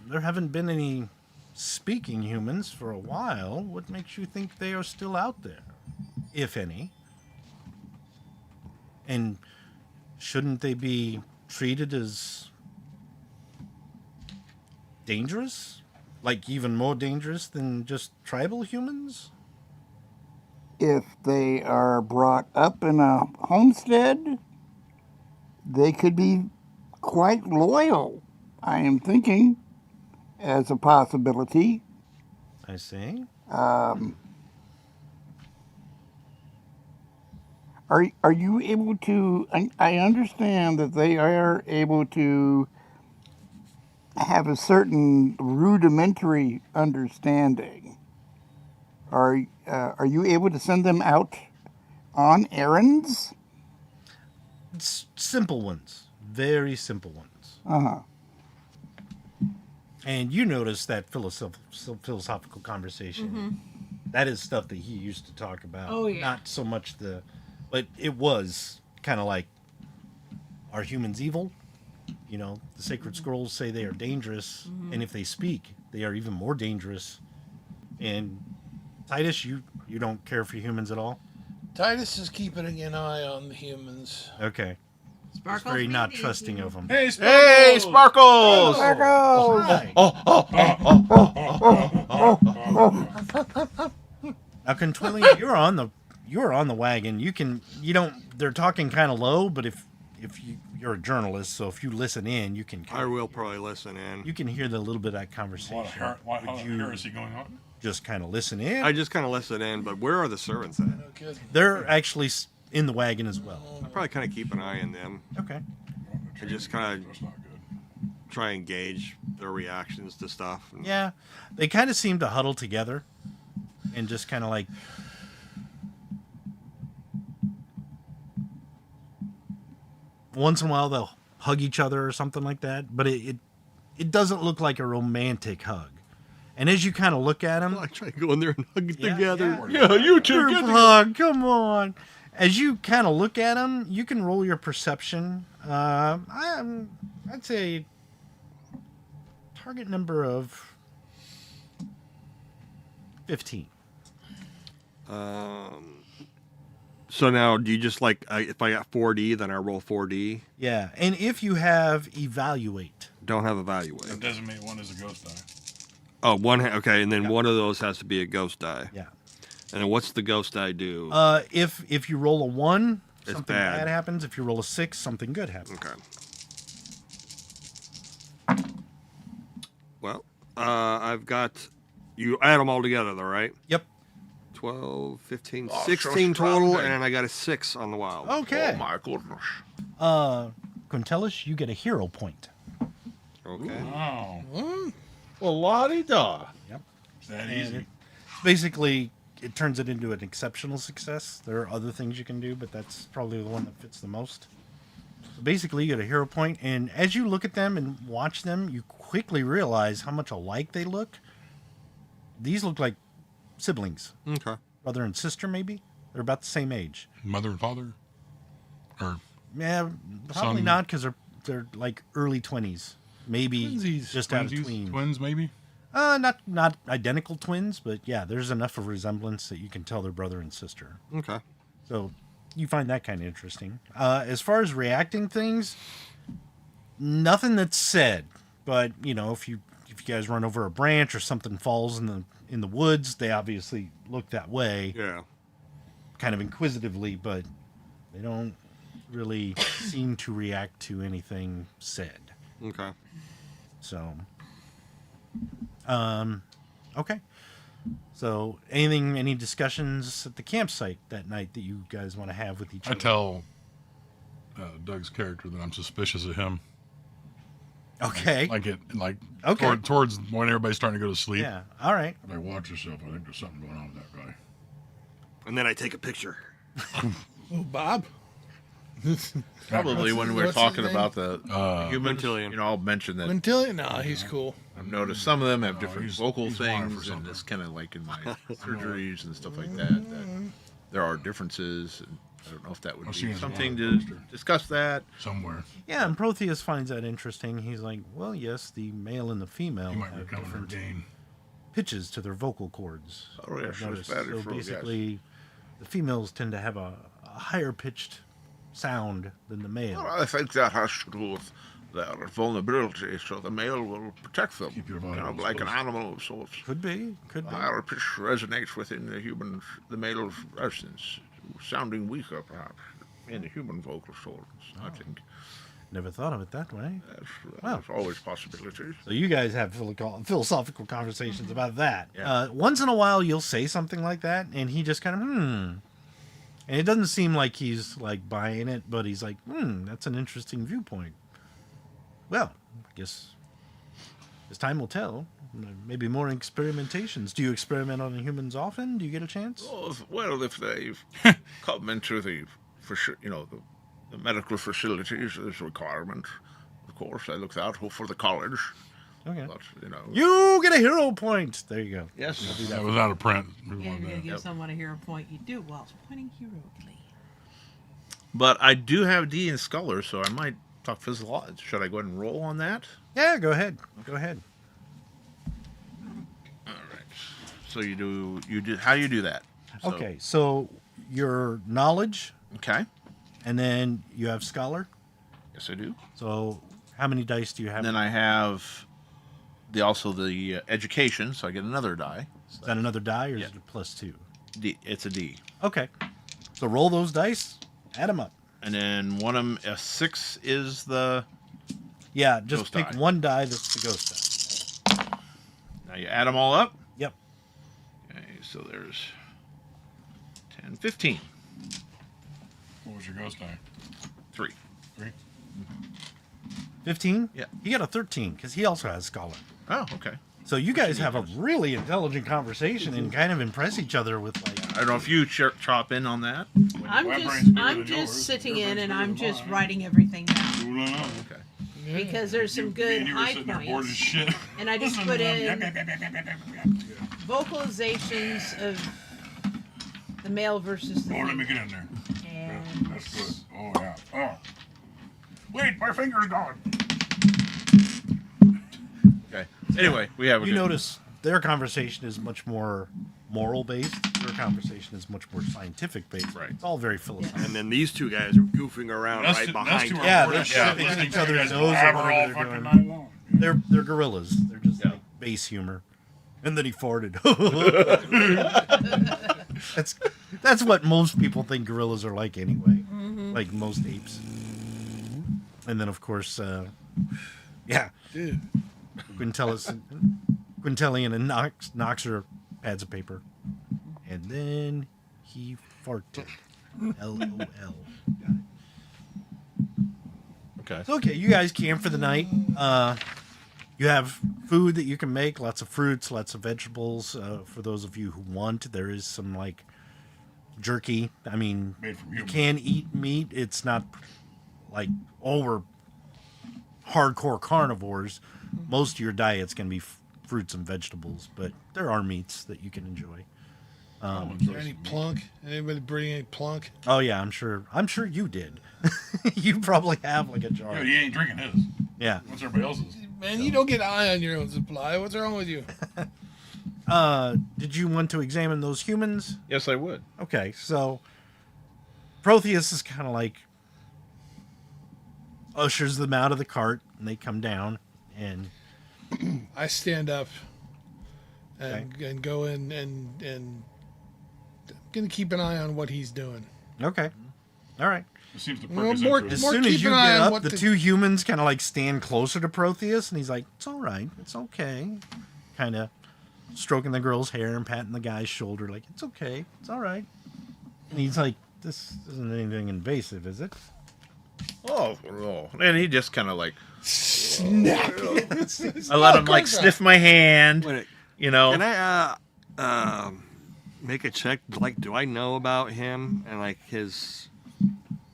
there haven't been any speaking humans for a while. What makes you think they are still out there, if any? And shouldn't they be treated as dangerous? Like even more dangerous than just tribal humans? If they are brought up in a homestead, they could be quite loyal. I am thinking as a possibility. I see. Are you able to? I understand that they are able to have a certain rudimentary understanding. Are you able to send them out on errands? It's simple ones. Very simple ones. Uh-huh. And you notice that philosophical conversation. That is stuff that he used to talk about. Oh, yeah. Not so much but it was kind of like, are humans evil? You know, the Sacred Scrolls say they are dangerous, and if they speak, they are even more dangerous. And Titus, you don't care for humans at all? Titus is keeping an eye on the humans. Okay. Sparkles Very me not daisy. trusting of them. Hey, Hey, Sparkles! Sparkles! Now, Controlling, you're on the wagon. They're talking kind of low, but if you're a journalist, so if you listen in, you can I will probably listen in. you can hear the little bit of that conversation. what Would you heresy going on? just kind of listen in? I just kind of listen in, but where are the servants at? No kidding. They're actually in the wagon as well. I probably kind of keep an eye on them Okay. and just kind That's of not good. try and gauge their reactions to stuff. And Yeah, they kind of seem to huddle together and just kind of like once in a while they'll hug each other or something like that, but it doesn't look like a romantic hug. And as you kind of look at them, I try to go in there and hug Yeah, together. yeah. Yeah, you two group get together. hug, come on. As you kind of look at them, you can roll your perception. I'd say target number of 15. So now, do you just like if I got 4D, then I roll 4D? Yeah, and if you have evaluate, Don't have So evaluate. designate one as a ghost die. Oh, one. Okay, and then Yeah. one of those has to be a ghost die. yeah. And then what's the ghost die do? If you roll a 1, something bad. bad happens. If you roll a 6, something good happens. Okay. Well, I've got... You add them all together, though, right? Yep. 12, 15, Oh, 16 so total, strong. and I got a 6 on the wild. Okay. Oh my goodness. Quintellus, you get a hero point. Okay. Wow. Well, la-di-da. Yep. That And easy. basically, it turns it into an exceptional success. There are other things you can do, but that's probably the one that fits the most. So basically, you get a hero point, and as you look at them and watch them, you quickly realize how much alike they look. These look like siblings, Okay. brother and sister, maybe. They're about the same age. Mother and father? Or Yeah, probably Son. not, because they're like early 20s, maybe twinsies? just out of Twinsies? tween. Twins, maybe? Not identical twins, but yeah, there's enough of resemblance that you can tell they're brother and sister. Okay. So you find that kind of interesting. As far as reacting things, nothing that's said, but you know, if you guys run over a branch or something falls in the woods, they obviously look that way, Yeah. kind of inquisitively, but they don't really seem to react to anything said. Okay. So, okay. So, any discussions at the campsite that night that you guys want to have with each I other? tell Doug's character that I'm suspicious of him. Okay. Okay. Towards when everybody's starting to go to sleep. Yeah. All right. Like, watch yourself. I think there's something going on with that guy. And then I take a picture. Oh, Bob. Probably when we're what's his talking name? about the humans, Quintillion. you know, I'll mention that Quintillion? No, he's cool. I've noticed some of them have different he's vocal wanted for things, and something. it's kind of like in my surgeries and stuff like that, that there are differences. And I don't know if that would I've seen be his something water to poster. discuss that. Somewhere. Yeah, and Protheus finds that interesting. He's like, well, yes, the male and the female He might have recover different gain. pitches to their vocal cords. Oh, yes, I've that's noticed. very So true, yes. basically, the females tend to have a higher pitched sound than the male. Well, I think that has to do with their vulnerability, so the male will protect them. Keep your You know, vitals like an close. animal of sorts. Could be. The higher pitch resonates within the male's essence, sounding weaker, perhaps, in the human vocal cords, I think. Never thought of it that way. There's always possibilities. So you guys have philosophical conversations about that. Yeah. Once in a while, you'll say something like that, and he just kind of, And it doesn't seem like he's, like, buying it, but he's like, that's an interesting viewpoint. Well, I guess as time will tell. Maybe more experimentations. Do you experiment on humans often? Do you get a chance? Well, if they've come into the medical facilities, there's a requirement. Of course, I look out for the college. Okay. But, you know. You get a hero point. There you go. Yes. That was out of print. We Yeah, wanted you're gonna that. give someone a hero point. You do whilst pointing heroically. But I do have D in Scholar, so I might talk physical odds. Should I go ahead and roll on that? Yeah, go ahead. Go ahead. All right. So you do how do you do that? So- Okay, so your knowledge, Okay. and then you have scholar. Yes, I do. So how many dice do you have? And then I have the education, so I get another die. Is that another die, or Yeah. is it a +2? D, it's a D. Okay. So roll those dice, add them up. And then one of them, a 6 is the. Yeah, just Ghost pick die. one die that's the ghost die. Now you add them all up. Yep. Okay, so there's 10, 15. What was your ghost die? 3. 3? 15? Yeah. He got a 13 because he also has scholar. Oh, okay. So you guys have a really intelligent conversation and kind of impress each other with, like, I don't know if you chop in on that. I'm my just brain's bigger I'm than just yours. sitting Your in brain's and bigger I'm than just mine. writing everything down Ooh, la, la. Okay. because there's some good Me and you were high sitting there bored as points. shit. And I just put in vocalizations of the male versus the Oh, let me female. get in there. And That's good. Oh, yeah. Oh. Wait, my finger's gone. Okay. Anyway, we have a you good- notice their conversation is much more moral based. Your conversation is much more scientific based. Right. It's all very philosophical. And then these two guys are goofing around Us right two- us behind two you. are Yeah, bored they're as shit. shoving Listening each to other's you guys nose or blabber whatever all they're fucking doing. night long. They're gorillas. They're just Yeah. like base humor. And then he farted. that's what most people think gorillas are like anyway. like most apes. And then, of course, yeah, Dude. Quintilian and Nox are pads of paper. And then he farted. LOL. Got it. Okay. So, okay, you guys camp for the night. You have food that you can make, lots of fruits, lots of vegetables. For those of you who want, there is some, like, jerky. I mean, Made from you humans. can eat meat. It's not like, oh, we're hardcore carnivores. Most of your diet's going to be fruits and vegetables, but there are meats that you can enjoy. Is there any plunk? Anybody bring any plunk? Oh yeah, I'm sure you did. You probably have like a jar. Yeah, he ain't drinking his. Yeah. What's everybody else's? Man, you don't get eye on your own supply. What's wrong with you? Did you want to examine those humans? Yes, I would. Okay, so Protheus is kind of like ushers them out of the cart, and they come down, and I stand up and go in and I'm gonna keep an eye on what he's doing. okay, all right. It seems to perk Well, his more- interest. As more soon keep as you an get eye on up, what the the- two humans kind of like stand closer to Protheus, and he's like, "It's all right, it's okay," kind of stroking the girl's hair and patting the guy's shoulder, like, "It's okay, it's all right." And he's like, "This isn't anything invasive, is it?" Oh, no. And he just kind of like, Snap. I let him of like course not. sniff my hand, Wait, you know. can I make a check? Like, do I know about him and like his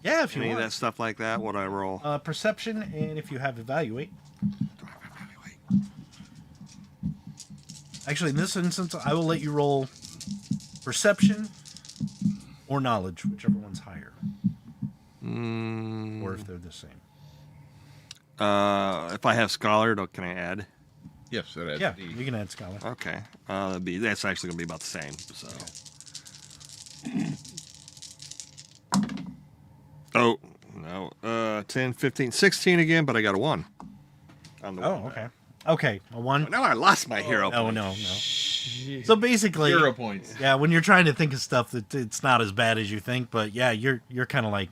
Yeah, if you any of want. that stuff like that? What I roll? Perception, and if you have evaluate. Actually, in this instance, I will let you roll perception or knowledge, whichever one's higher, or if they're the same. If I have scholar, can I add? Yes, that Yeah, you can add scholar. Okay. That's actually gonna be about the same. So. Oh no. 10, 15, 16 again, but I got a 1. On the Oh, one. okay. Okay, a 1. Now I lost my hero. No, point. no. So basically, 0 points. yeah, when you're trying to think of stuff that it's not as bad as you think, but yeah, you're kind of like,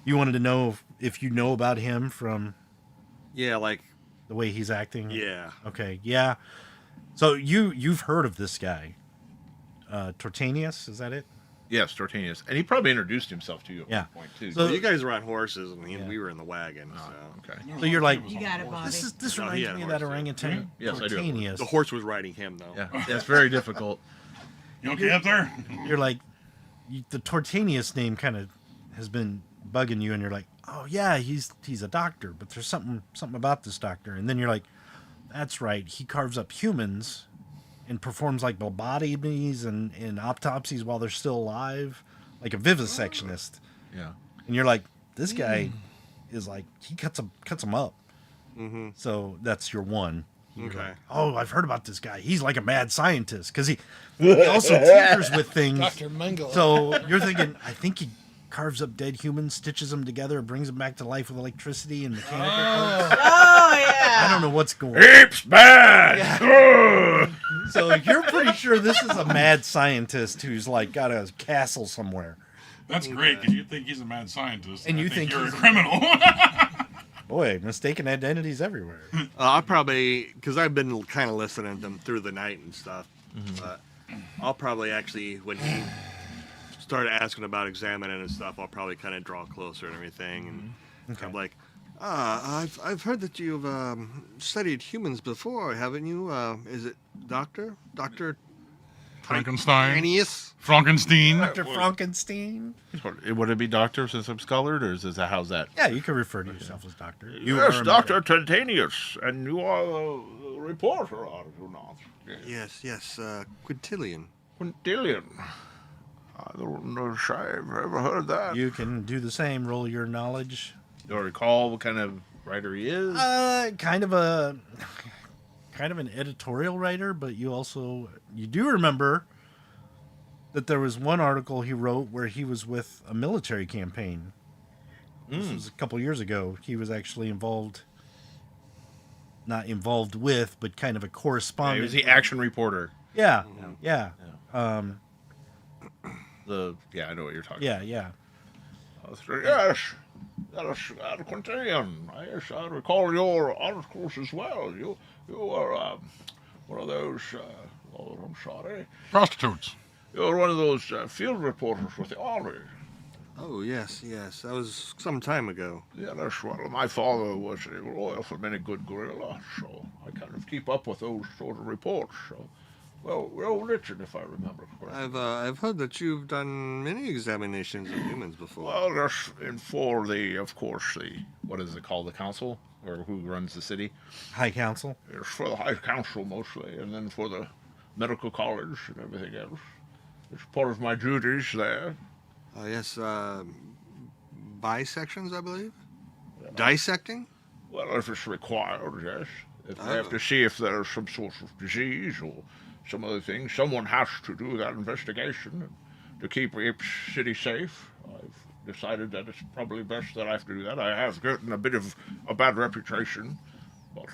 you wanted to know if you know about him from Yeah, like the way he's acting. yeah. Okay, yeah. So you've heard of this guy, Tortanius? Is that it? Yes, Tortanius. And he probably introduced himself to you at Yeah. one point, too. So- Well, you guys were on horses, and Yeah. we were in the wagon. So. Okay. So you're like, You got it, Bobby. this No, he reminds had a me of that horse, too. orangutan. Yes, I do have a horse. Tortanius. The horse was riding him, though. Yeah, that's very difficult. You okay up there? You're like, the Tortanius name kind of has been bugging you, and you're like, oh yeah, he's a doctor, but there's something about this doctor, and then you're like, that's right, he carves up humans and performs like lobotomies and autopsies while they're still alive, like a vivisectionist. Yeah. And you're like, this guy is like, he cuts them up. Mm-hmm. So that's your 1. You're Okay. like, oh, I've heard about this guy. He's like a mad scientist because he also tinkers with things. Dr. Mengele. So you're thinking, I think he carves up dead humans, stitches them together, brings them back to life with electricity and mechanical parts. Oh yeah. I don't know what's going on. Apes bad! Ugh. So you're pretty sure this is a mad scientist who's like got a castle somewhere. That's great because you think he's a mad scientist, And I you think you're a he's- criminal. Boy, mistaken identities everywhere. I'll probably, because I've been kind of listening to them through the night and stuff, but I'll probably actually, when he started asking about examining and stuff, I'll probably kind of draw closer and everything. And I'm like, I've heard that you've studied humans before, haven't you? Is it Dr. Frankenstein. Aeneas? Frankenstein. Dr. Frankenstein. Would it be doctor since I'm scholared, or is that how's that? Yeah, you can refer to yourself as doctor. You Yes, are a Dr. Tortanius, and you are the reporter, are you not? Yes, Quintilian. Quintilian. I don't know if I've ever heard that. You can do the same. Roll your knowledge. Do you recall what kind of writer he is? Kind of an editorial writer, but you do remember that there was one article he wrote where he was with a military campaign. This was a couple years ago. He was actually not involved with, but kind of a He correspondent. was the action reporter. Yeah. I know what you're talking about. Yeah. Yes, Quintillion. Yes, I recall your articles as well. You were one of those. Oh, I'm sorry. Prostitutes. You were one of those field reporters with the army. Oh, yes. That was some time ago. Yeah, that's well. My father was a royal for many good guerrilla, so I kind of keep up with those sort of reports. So, well written, if I remember correctly. I've heard that you've done many examinations of humans before. Well, that's for what is it called, the council, or who runs the city? High Council. It's for the High Council mostly, and then for the medical college and everything else. It's part of my duties there. Yes, bisections, I believe? Dissecting? Well, if it's required, yes. If they have to see if there's some sort of disease or some other thing, someone has to do that investigation to keep Apes City safe. I've decided that it's probably best that I have to do that. I have gotten a bit of a bad reputation, but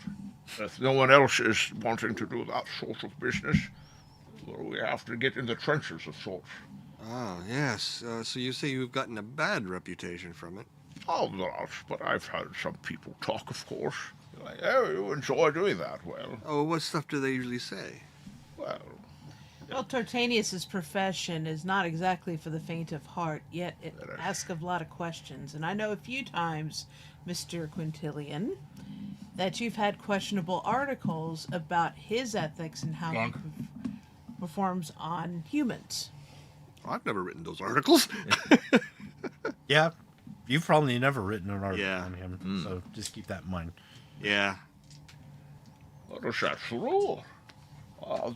if no one else is wanting to do that sort of business, well, we have to get in the trenches of sorts. Oh, yes. So you say you've gotten a bad reputation from it? Oh, not, but I've heard some people talk, of course. Like, oh, you enjoy doing that. Well, Oh, what stuff do they usually say? well, Well, Tortanius's profession is not exactly for the faint of heart, yet it asks a lot of questions. And I know a few times, Mr. Quintillion, that you've had questionable articles about his ethics and how Gunk. he performs on humans. I've never written those articles. Yeah, you've probably never written an article Yeah. on him, so just keep that in mind. Yeah. what is that true?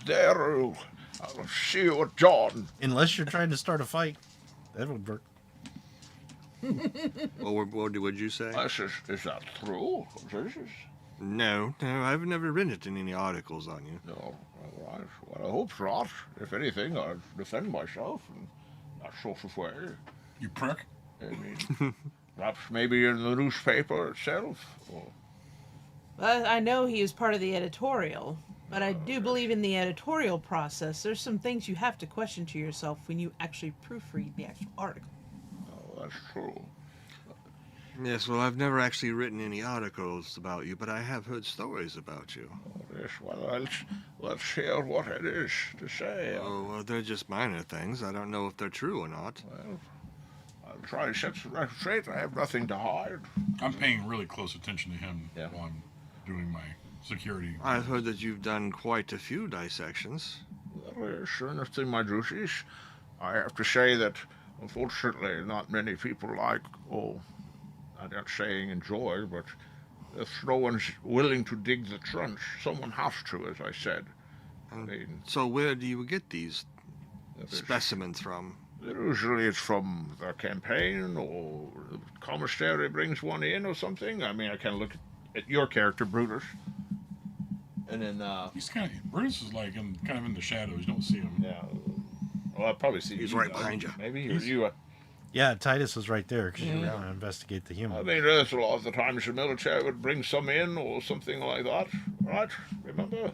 There, I'll see you at John. Unless you're trying to start a fight, that would work. What would you say? Is that true? This is... No, I've never written any articles on you. No, all right. Well, I hope not. If anything, I'd defend myself in that sort of way. You prick. I mean, perhaps maybe in the newspaper itself. Or... Well, I know he is part of the editorial, but I do believe in the editorial process, there's some things you have to question to yourself when you actually proofread the actual article. Oh, that's true. Yes, well, I've never actually written any articles about you, but I have heard stories about you. Oh, yes, well, let's hear what it is to say. Oh, well, they're just minor things. I don't know if they're true or not. Well, I'll try to set right straight. I have nothing to hide. I'm paying really close attention to him Yeah. while I'm doing my security. I've heard that you've done quite a few dissections. Well, yes, and it's in my duties. I have to say that, unfortunately, not many people I'm not saying enjoy, but if no one's willing to dig the trench, someone has to, as I said. I mean, So where do you get these there's- specimens from? usually it's from the campaign, or the commissary brings one in or something. I mean, I kind of look at your character, Brutus. And then, He's kind of Bruce is like kind of in the shadows. You don't see him. yeah. Well, I'll probably see He's you, right though. behind you. Maybe, or you. Yeah, Titus was right there because you were going to investigate the I human. mean, there's a lot of the times the military would bring some in or something like that, right? Remember?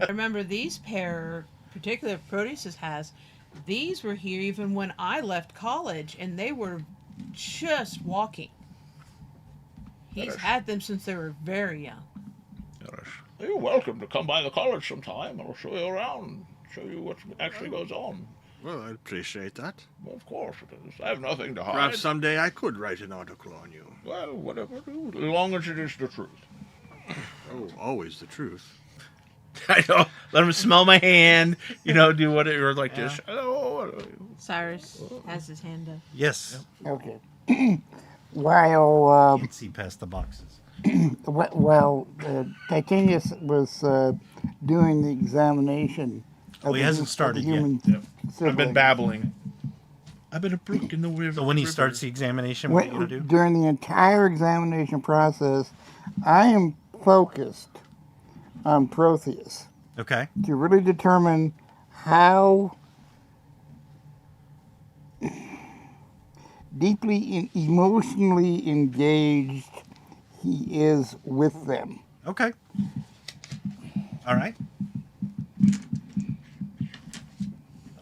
I remember these pair, particular Protheus has, these were here even when I left college, and they were just walking. He's Yes. had them since they were very young. Yes. You're welcome to come by the college sometime. I'll show you around, show you what actually goes on. Well, I appreciate that. Well, of course it is. I have nothing to hide. Perhaps someday I could write an article on you. Well, whatever, do, as long as it is the truth. Oh, always the truth. I know. Let him smell my hand. Do whatever like this. Hello. Cyrus has his hand up. Yes, Okay. While you can see past the boxes. Titanius was doing the examination. Oh, he hasn't started yet. I've been babbling. I've been a brook in the river. So when he starts the examination, what are you going to do? During the entire examination process, I am focused on Protheus Okay. to really determine how deeply emotionally engaged he is with them. Okay. All right.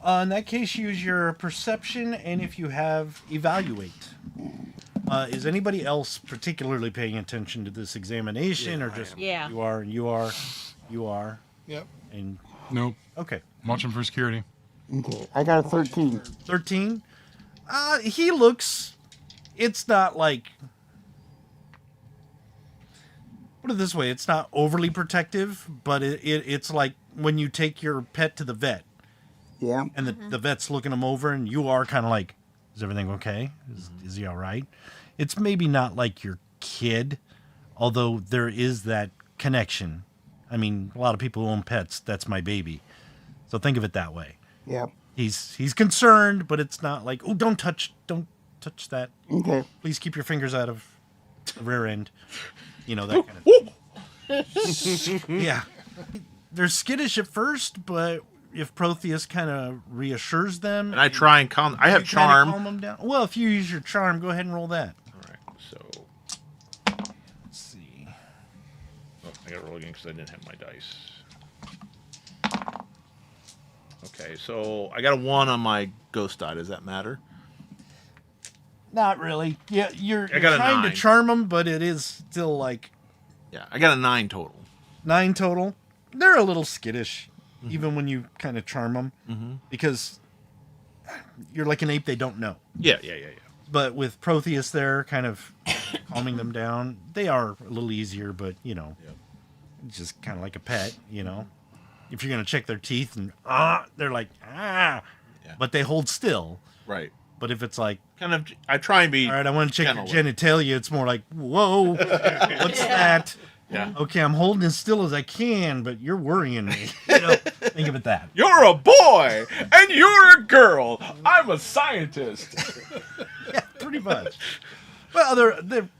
In that case, use your perception, and if you have, evaluate. Is anybody else particularly paying attention to this examination, or just Yeah. you are, Yep. and Nope. okay, I'm watching for security. Okay, I got a 13. 13. He looks. It's not like. Put it this way: it's not overly protective, but it's like when you take your pet to the vet, Yeah. and the vet's looking him over, and you are kind of like, "Is everything okay? Is he all right?" It's maybe not like your kid, although there is that connection. I mean, a lot of people who own pets, that's my baby. So think of it that way. Yeah. He's concerned, but it's not like, oh, don't touch that. Okay. Please keep your fingers out of the rear end. You know, that kind of thing. Yeah. They're skittish at first, but if Protheus kind of reassures them. And I try and calm. I have you kinda charm. calm them down. Well, if you use your charm, go ahead and roll that. All right. So Let's see. oh, I got to roll again because I didn't have my dice. Okay, so I got a 1 on my ghost die. Does that matter? Not really. Yeah, you're I got a trying 9. to charm them, but it is still like Yeah, I got a 9 total. 9 total. They're a little skittish, even when you kind of charm them, because you're like an ape they don't know. Yeah. But with Protheus there, kind of calming them down, they are a little easier, but, it's just kind of like a pet, If you're going to check their teeth and, they're like, Yeah. but they hold still. Right. But if it's like, Kind of. I try and be. all right, I want to check your gentle with genitalia, it's more like, whoa, what's that? Yeah. Okay, I'm holding as still as I can, but you're worrying me. Think of it that. You're a boy and you're a girl. I'm a scientist. Yeah, pretty much. Well,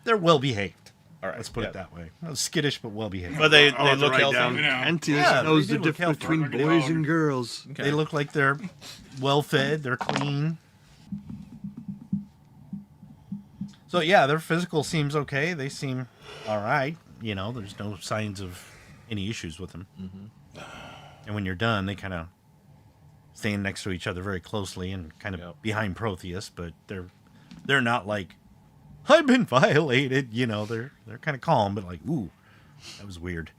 they're well behaved. All right. Let's put it that way. Skittish, but well behaved. But they I'll have to look write healthy. down. Yeah. Entius Yeah, knows they the do look difference healthy. between boys and girls. Okay. They look like they're well fed. They're clean. So yeah, their physical seems okay. They seem all right. There's no signs of any issues with them. And when you're done, they kind of stand next to each other very closely and kind of Yep. behind Protheus, but they're not like, I've been violated. They're kind of calm, but like, ooh, that was weird.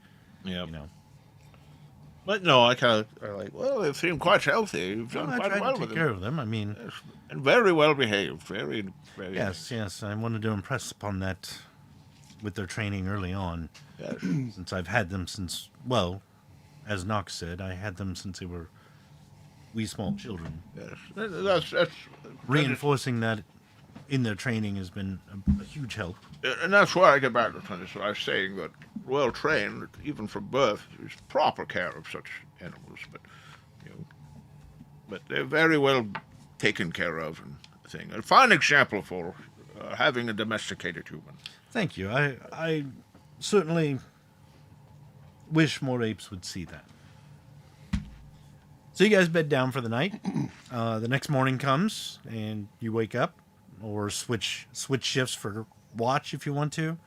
Yeah. You know. But no, I kind of are like, well, they seem quite healthy. You've done Well, I quite tried well to with take care them. of them. I mean, Yes, and very well behaved. Very, very. yes. I wanted to impress upon that with their training early on, Yes. since I've had them since, well, as Knox said, I had them since they were wee small children. Yes. That's Reinforcing that in their training has been a huge help. and that's why I get back to this. I was saying that well trained, even from birth, is proper care of such animals. But they're very well taken care of and thing. A fine example for having a domesticated human. Thank you. I certainly wish more apes would see that. So you guys bed down for the night. The next morning comes and you wake up, or switch shifts for watch if you want to.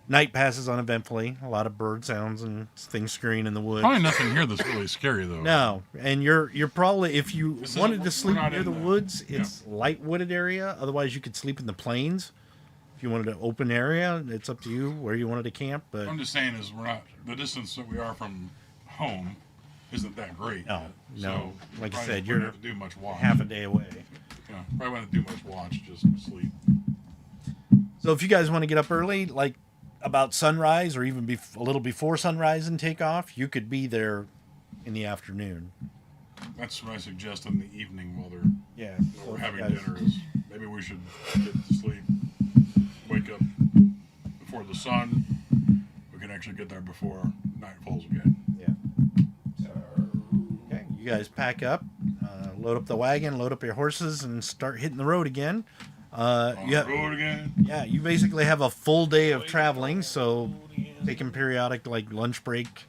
Night passes uneventfully. A lot of bird sounds and things scurrying in the woods. Probably nothing here that's really scary though. No, and you're probably, if you This isn't- wanted to we're sleep not near in the the- woods, it's light wooded area. Otherwise, you could sleep in the plains. If you wanted an open area, it's up to you where you wanted to camp. But I'm just saying is we're not the distance that we are from home isn't that great. No, yet. no. So Like I probably said, wouldn't you're have to do much watch. half a day away. Yeah, probably wouldn't do much watch, just sleep. So if you guys want to get up early, like about sunrise or even a little before sunrise and take off, you could be there in the afternoon. That's what I suggest in the evening while Yeah. we're having dinner is maybe we should get to sleep, wake up before the sun. We can actually get there before night falls again. Yeah. Okay. You guys pack up, load up the wagon, load up your horses, and start hitting the road again. On Yeah. the road again. Yeah, you basically have a full day of traveling, so taking periodic like lunch break,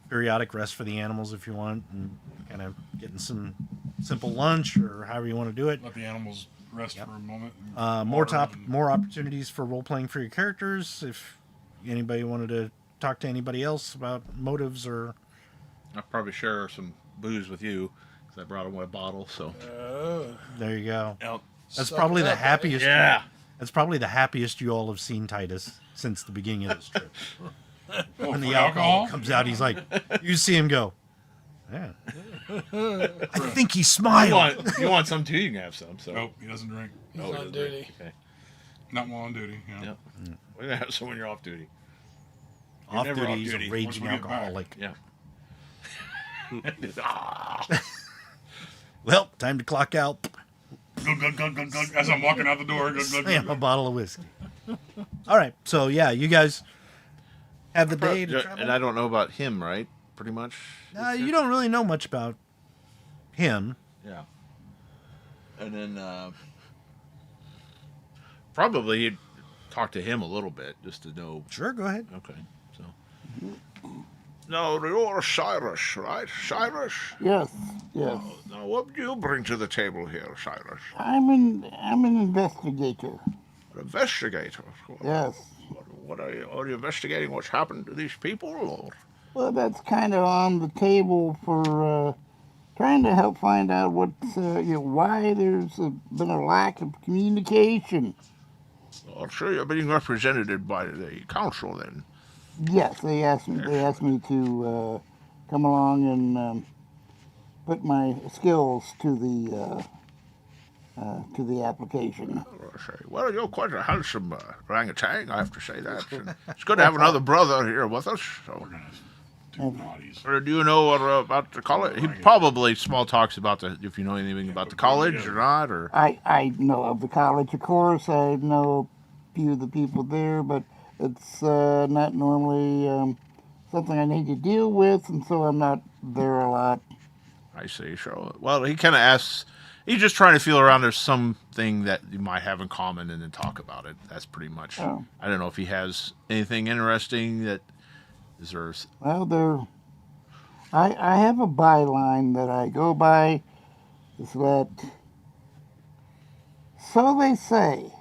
periodic rest for the animals if you want, and kind of getting some simple lunch or however you want to do it. Let the animals rest for a moment. More opportunities for role playing for your characters. If anybody wanted to talk to anybody else about motives or I'll probably share some booze with you. I brought him my bottle, so. There you go. Out. That's Suck probably it the up, happiest. Yeah. That's probably the happiest you all have seen Titus since the beginning of this trip. Oh, When for the alcohol alcohol? comes out, he's like, you see him go, yeah. I think he's smiling. You want some too? You can have some. So. Nope, he doesn't drink. He's Oh, on duty. Okay. Not while on duty. Yeah. Yep. We're gonna have some when you're off duty. Off never duty, off he's duty a once raging we get back. alcoholic. Yeah. Well, time to clock out. Glug, glug, glug, glug, glug, as I'm walking out the door. Glug, glug, Slam a glug. bottle of whiskey. All right, so yeah, you guys have the day to travel. And I don't know about him, right? Pretty much. You don't really know much about him. Yeah. And then probably you'd talk to him a little bit just to know. Sure, go ahead. Okay. So. Now you're Cyrus, right? Cyrus. Yes, yes. Now what do you bring to the table here, Cyrus? I'm an investigator. An investigator. Yes. What are you? Are you investigating what's happened to these people, or? Well, that's kind of on the table for trying to help find out what, why there's been a lack of communication. I'm sure you're being represented by the council then. Yes, they asked me. They asked me to come along and put my skills to the application. Well, you're quite a handsome orangutan, I have to say that. And it's good to have another brother here with us. So. Two bodies. Or do you know about the college? He probably small talks about if you know anything about the college or not, or. I know of the college, of course. I know a few of the people there, but it's not normally something I need to deal with, and so I'm not there a lot. I see. So, well, he kind of asks. He's just trying to feel around. There's something that you might have in common, and then talk about it. That's pretty much. Oh. I don't know if he has anything interesting that is there. Well, I have a byline that I go by. Is that so they say,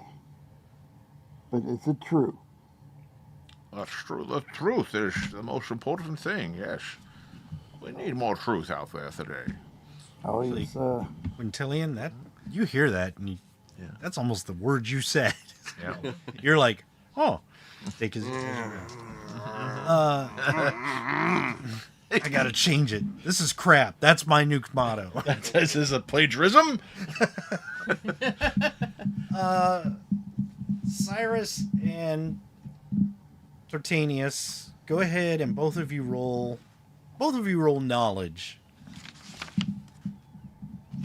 but is it true? That's true. The truth is the most important thing. Yes, we need more truth out there today. Oh, he's Quintillion, that you hear that, and Yeah. that's almost the words you said. Yeah. You're like, oh, take his. I gotta change it. This is crap. That's my new motto. This is a plagiarism. Cyrus and Tortanius, go ahead and both of you roll knowledge.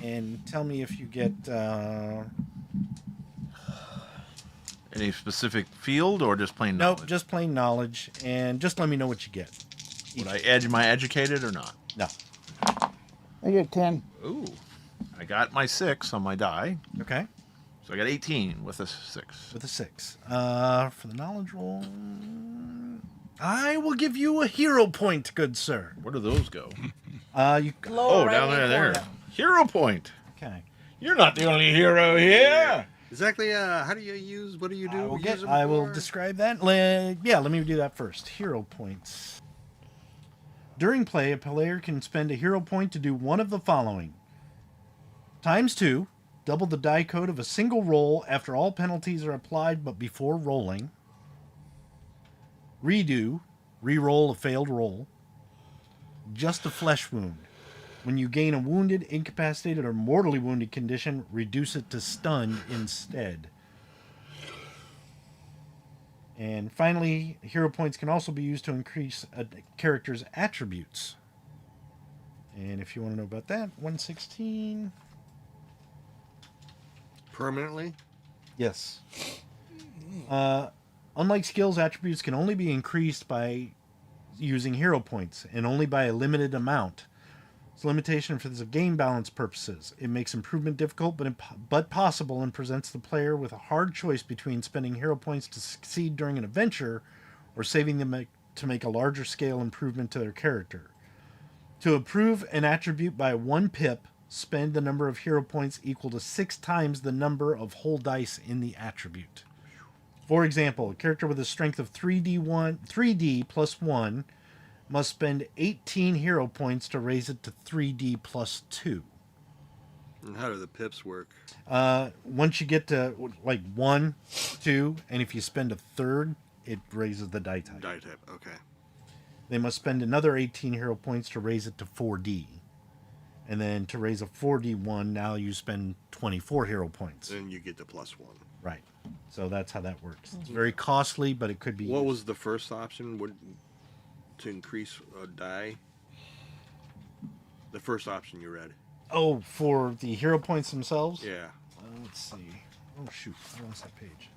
And tell me if you get Any specific field or just plain knowledge? nope, just plain knowledge, and just let me know what you get. Would am I educated or not? No. I get 10. Ooh, I got my 6 on my die, Okay. so I got 18 with a 6. With a 6. For the knowledge roll, I will give you a hero point, good sir. Where do those go? You Lower Oh, down right-hand there. corner. Hero point. okay? You're not the only hero here. Exactly. How do you use? What do you do? Use them I will for? describe that. Let me do that first. Hero points. During play, a player can spend a hero point to do one of the following: ×2, double the die code of a single roll after all penalties are applied but before rolling. Redo, re-roll a failed roll. Just a flesh wound. When you gain a wounded, incapacitated, or mortally wounded condition, reduce it to stunned instead. And finally, hero points can also be used to increase a character's attributes. And if you want to know about that, 116. Permanently. Yes. Unlike skills, attributes can only be increased by using hero points, and only by a limited amount. It's a limitation for the game balance purposes. It makes improvement difficult, but possible, and presents the player with a hard choice between spending hero points to succeed during an adventure, or saving them to make a larger scale improvement to their character. To improve an attribute by 1 pip, spend the number of hero points equal to 6 times the number of whole dice in the attribute. For example, a character with a strength of 3d plus 1 must spend 18 hero points to raise it to 3d plus 2. And how do the pips work? Once you get to like 1, 2, and if you spend a third, it raises the die type. Die type. Okay. They must spend another 18 hero points to raise it to 4D. And then to raise a 4D1, now you spend 24 hero points. Then you get the +1. Right. So that's how that works. It's very costly, but it could be. What was the first option? To increase a die? The first option you read. Oh, for the hero points themselves? Yeah. Let's see. Oh, shoot. I lost that page.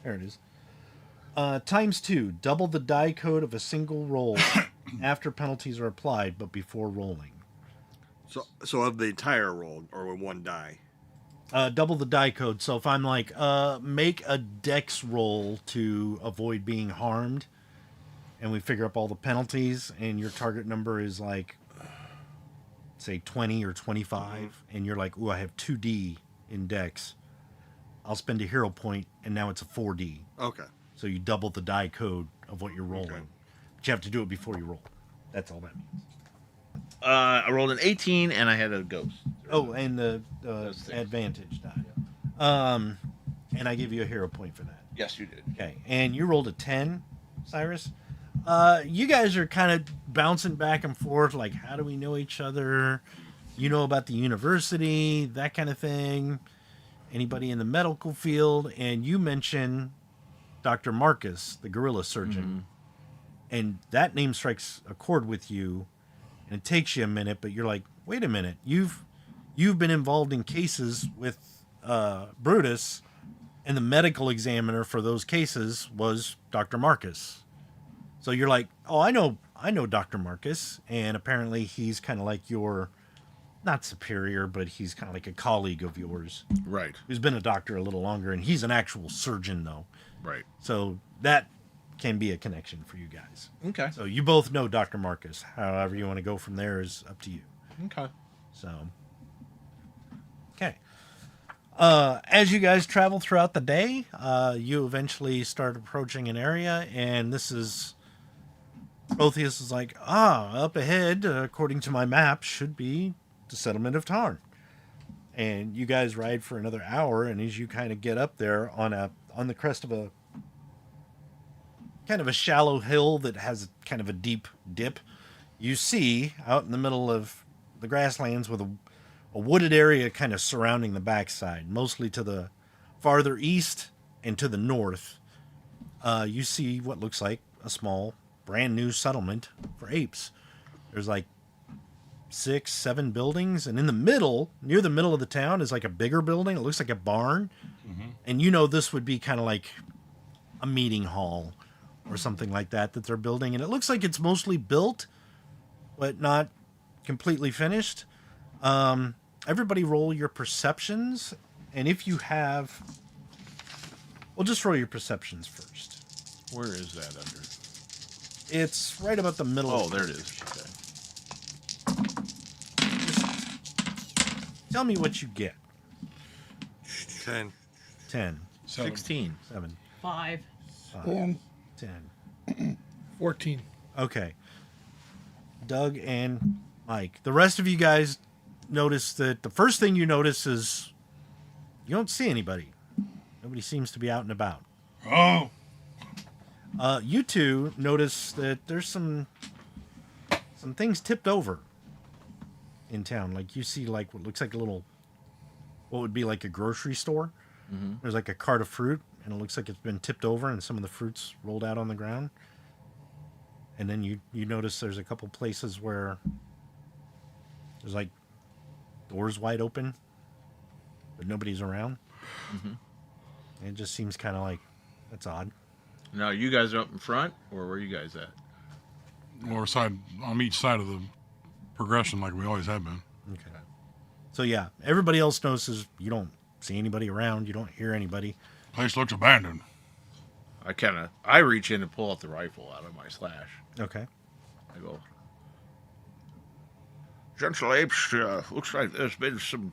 There it is. ×2. Double the die code of a single roll after penalties are applied, but before rolling. So of the entire roll, or with one die? Double the die code. So if I'm like, make a dex roll to avoid being harmed, and we figure up all the penalties, and your target number is like, say 20 or 25, and you're like, ooh, I have 2D in dex, I'll spend a hero point, and now it's a 4D. Okay. So you double the die code of what you're rolling. Okay. But you have to do it before you roll. That's all that means. I rolled an 18 and I had a ghost. Oh, and the Those things. advantage die. And I give you a hero point for that. Yes, you did. Okay, and you rolled a 10, Cyrus. You guys are kind of bouncing back and forth, like, how do we know each other? You know about the university, that kind of thing. Anybody in the medical field? And you mention Dr. Marcus, the gorilla surgeon. And that name strikes a chord with you, and it takes you a minute, but you're like, wait a minute, you've been involved in cases with Brutus, and the medical examiner for those cases was Dr. Marcus. So you're like, oh, I know Dr. Marcus, and apparently he's kind of like your, not superior, but he's kind of like a colleague of yours. Right. Who's been a doctor a little longer, and he's an actual surgeon, though. Right. So that can be a connection for you guys. Okay. So you both know Dr. Marcus. However you want to go from there is up to you. Okay. So, okay. As you guys travel throughout the day, you eventually start approaching an area, and this is Protheus is like, up ahead, according to my map, should be the settlement of Tarn. And you guys ride for another hour, and as you kind of get up there on the crest of a kind of a shallow hill that has kind of a deep dip, you see out in the middle of the grasslands with a wooded area kind of surrounding the backside, mostly to the farther east and to the north, you see what looks like a small, brand new settlement for apes. There's like 6, 7 buildings, and in the middle, near the middle of the town, is like a bigger building. It looks like a barn, and you know this would be kind of like a meeting hall or something like that they're building, and it looks like it's mostly built, but not completely finished. Everybody roll your perceptions, and if you have... Well, just roll your perceptions first. Where is that under? It's right about the middle. Oh, there it is. Okay. Tell me what you get. 10. 10, 16. 7, 5. 10. 10. 14. Okay. Doug and Mike. The rest of you guys notice that the first thing you notice is you don't see anybody. Nobody seems to be out and about. Oh, You two notice that there's some things tipped over in town. Like you see like what looks like a little, what would be like a grocery store. There's like a cart of fruit, and it looks like it's been tipped over and some of the fruit's rolled out on the ground. And then you notice there's a couple places where there's like doors wide open, but nobody's around. And it just seems kind of like, that's odd. Now, you guys are up in front, or where are you guys at? or side on each side of the progression, like we always have been. Okay. So yeah, everybody else notices you don't see anybody around, you don't hear anybody. Place looks abandoned. I reach in and pull out the rifle out of my slash. Okay. I go, Gentle apes, looks like there's been some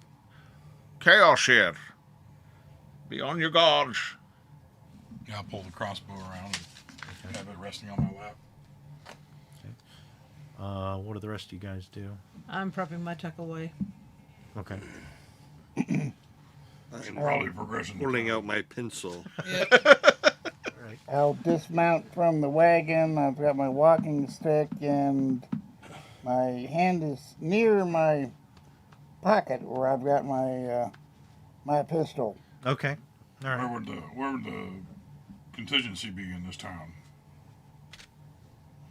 chaos here. Be on your guards. Yeah, I'll pull the crossbow around and have it resting on my lap. What do the rest of you guys do? I'm prepping my tuck away. Okay. I'm probably progressing. Pulling out my pencil. I'll dismount from the wagon. I've got my walking stick, and my hand is near my pocket where I've got my my pistol. Okay. All Where right. would the contingency be in this town?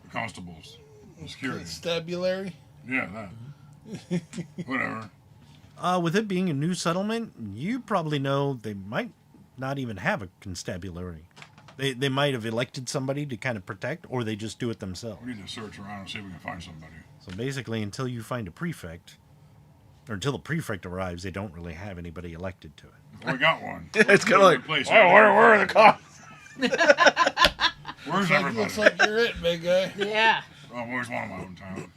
The constables, the security. Constabulary. Yeah, that. Whatever. With it being a new settlement, you probably know they might not even have a constabulary. They might have elected somebody to kind of protect, or they just do it themselves. We need to search around and see if we can find somebody. So basically, until you find a prefect, or until the prefect arrives, they don't really have anybody elected to it. We got one. It's kind of like, Replace where are the cops? Where's everybody? Looks like you're it, big guy. Yeah. Oh, where's one of my own town?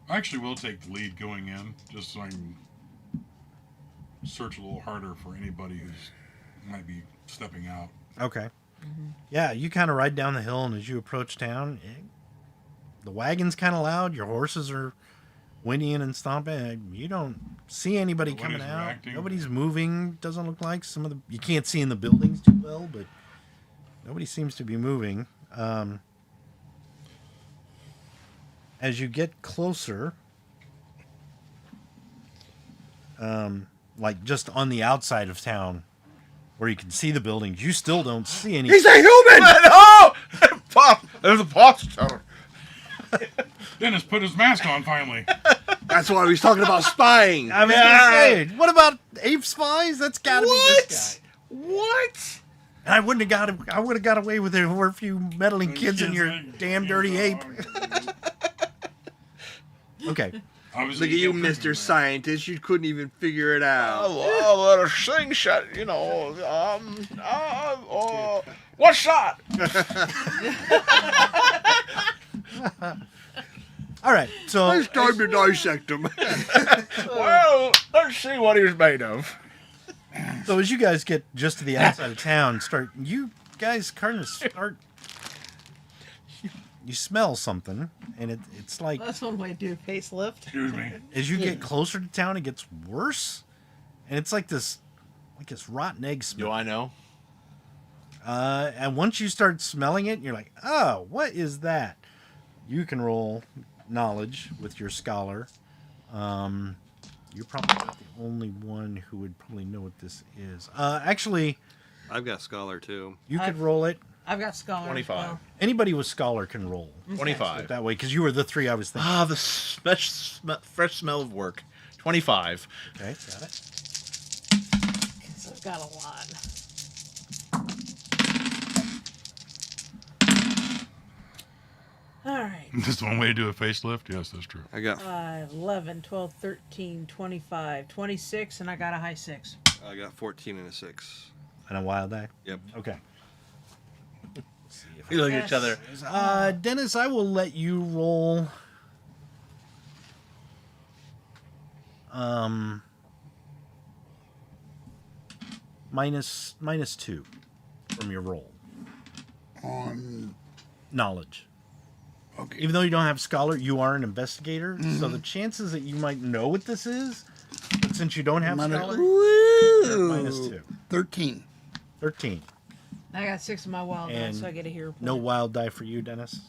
I actually will take the lead going in, just so I can search a little harder for anybody who's might be stepping out. Okay. Yeah, you kind of ride down the hill, and as you approach town, the wagon's kind of loud. Your horses are whinnying and stomping. You don't see anybody Nobody's coming out. reacting. Nobody's moving. Doesn't look like some of the. You can't see in the buildings too well, but nobody seems to be moving. As you get closer, like just on the outside of town, where you can see the buildings, you still don't see any. He's a human! No! Pop! There's a pop teller. Dennis put his mask on finally. That's why he's talking about spying. I was gonna say, what about ape spies? That's gotta be this guy. What? And I wouldn't have got. I would have got away with it if there were a few meddling kids in your damn dirty ape. Okay. Look at you, Mr. Scientist. You couldn't even figure it out. Oh, a slingshot, you know. What's that? All right. So It's time to dissect him. Well, let's see what he's made of. So as you guys get just to the outside of town, you guys kind of start. You smell something, and it's like That's one way to do a facelift. Excuse me. as you get closer to town, it gets worse, and it's like this rotten egg smell. Do I know? And once you start smelling it, you're like, oh, what is that? You can roll knowledge with your scholar. You're probably not the only one who would probably know what this is. Actually, I've got Scholar, too. you could roll it. I've got scholar. 25. Well, Anybody with scholar can roll 25. that way, because you were the three I was thinking. Ah, the fresh smell of work. 25. Okay, got it. so I've got a lot. All right. Just one way to do a facelift? Yes, that's true. I got 11, 12, 13, 25, 26, and I got a high 6. 14 and a 6. And a wild die? Yep. Okay. We look at each other. Dennis, I will let you roll. Minus 2 from your roll. On Knowledge. okay. Even though you don't have scholar, you are an investigator. So the chances that you might know what this is, but since you don't have scholar, you're minus 2. 13. 13. I got 6 in my wild die, And so I get a hero point. No wild die for you, Dennis.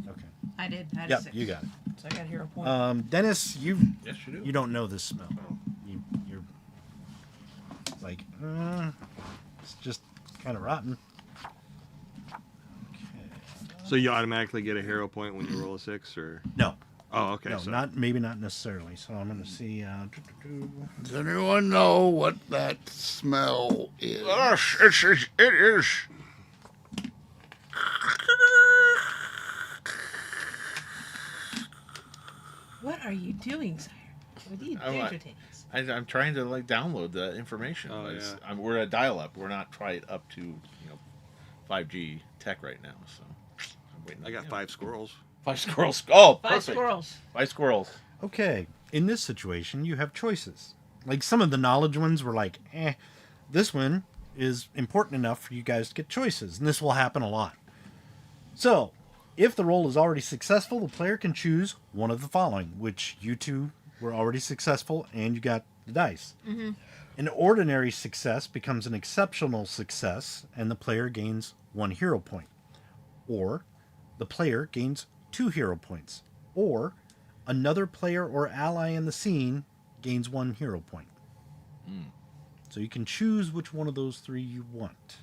Okay. I did. I had Yep, a 6. you got it. So I got a hero point. Dennis, Yes, you do. you don't know this smell. You're like, it's just kind of rotten. So you automatically get a hero point when you roll a 6, or? No, Oh, okay. no, so not necessarily. So I'm gonna see. Does anyone know what that smell is? It is. What are you doing, sire? What are you I'm doing, like- Tartanius? I'm trying to download the information. Oh, It's- yeah. we're at dial-up. We're not quite up to 5G tech right now. So I'm waiting. I got 5 squirrels. 5 squirrels. Oh, 5 perfect. squirrels. 5 squirrels. Okay, in this situation, you have choices. Like some of the knowledge ones were like, This one is important enough for you guys to get choices, and this will happen a lot. So, if the roll is already successful, the player can choose one of the following, which you two were already successful and you got the dice. Mm-hmm. An ordinary success becomes an exceptional success and the player gains 1 hero point. Or the player gains 2 hero points. Or another player or ally in the scene gains 1 hero point. So you can choose which one of those 3 you want.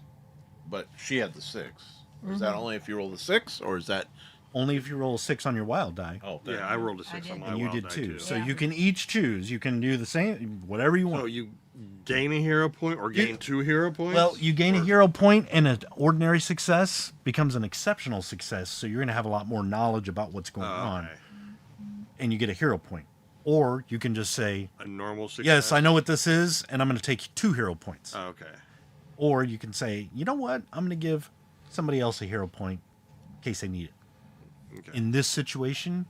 But she had the 6. Is that only if you roll the 6, or is that... Only if you roll a 6 on your wild die. Oh, Yeah, I rolled a 6 did. on my And you wild did die, too. So Yeah. you can each choose. You can do the same, whatever you want. So you gain a hero point or gain 2 hero points? Well, you gain a Or- hero point, and an ordinary success becomes an exceptional success. So you're going to have a lot more knowledge about what's going on, okay. and you get a hero point. Or you can just say, A normal success? "Yes, I know what this is, and I'm going to take 2 hero points." Oh, okay. Or you can say, "You know what? I'm going to give somebody else a hero point in case they need it." Okay. In this situation,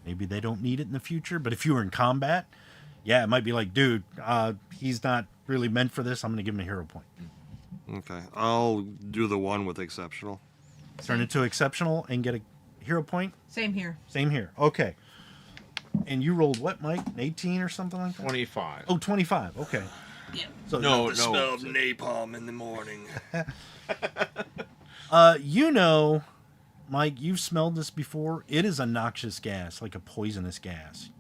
maybe they don't need it in the future. But if you were in combat, yeah, it might be like, dude, he's not really meant for this. I'm going to give him a hero point. Okay. I'll do the one with exceptional. Turn it to exceptional and get a hero point. Same here. Same here. Okay. And you rolled what, Mike? An 18 or something like that? 25. Oh, 25. Okay. Yeah. So The smell of napalm in the morning. you know, Mike, you've smelled this before. It is a noxious gas, like a poisonous gas.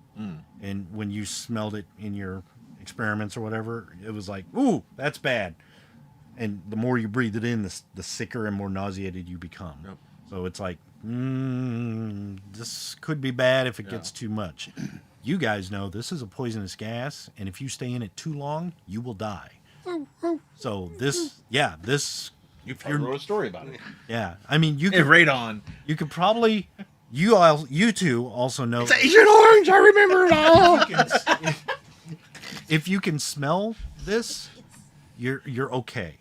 And when you smelled it in your experiments or whatever, it was like, ooh, that's bad. And the more you breathe it in, the sicker and more nauseated you become. Yep. So it's like, this could be bad if it gets too much. You guys know this is a poisonous gas, and if you stay in it too long, you will die. So this, You wrote a story about it. yeah. I mean, you Hey, could, Radon. you could probably, you two also know. Agent Orange, I remember it all. If you can smell this, you're okay.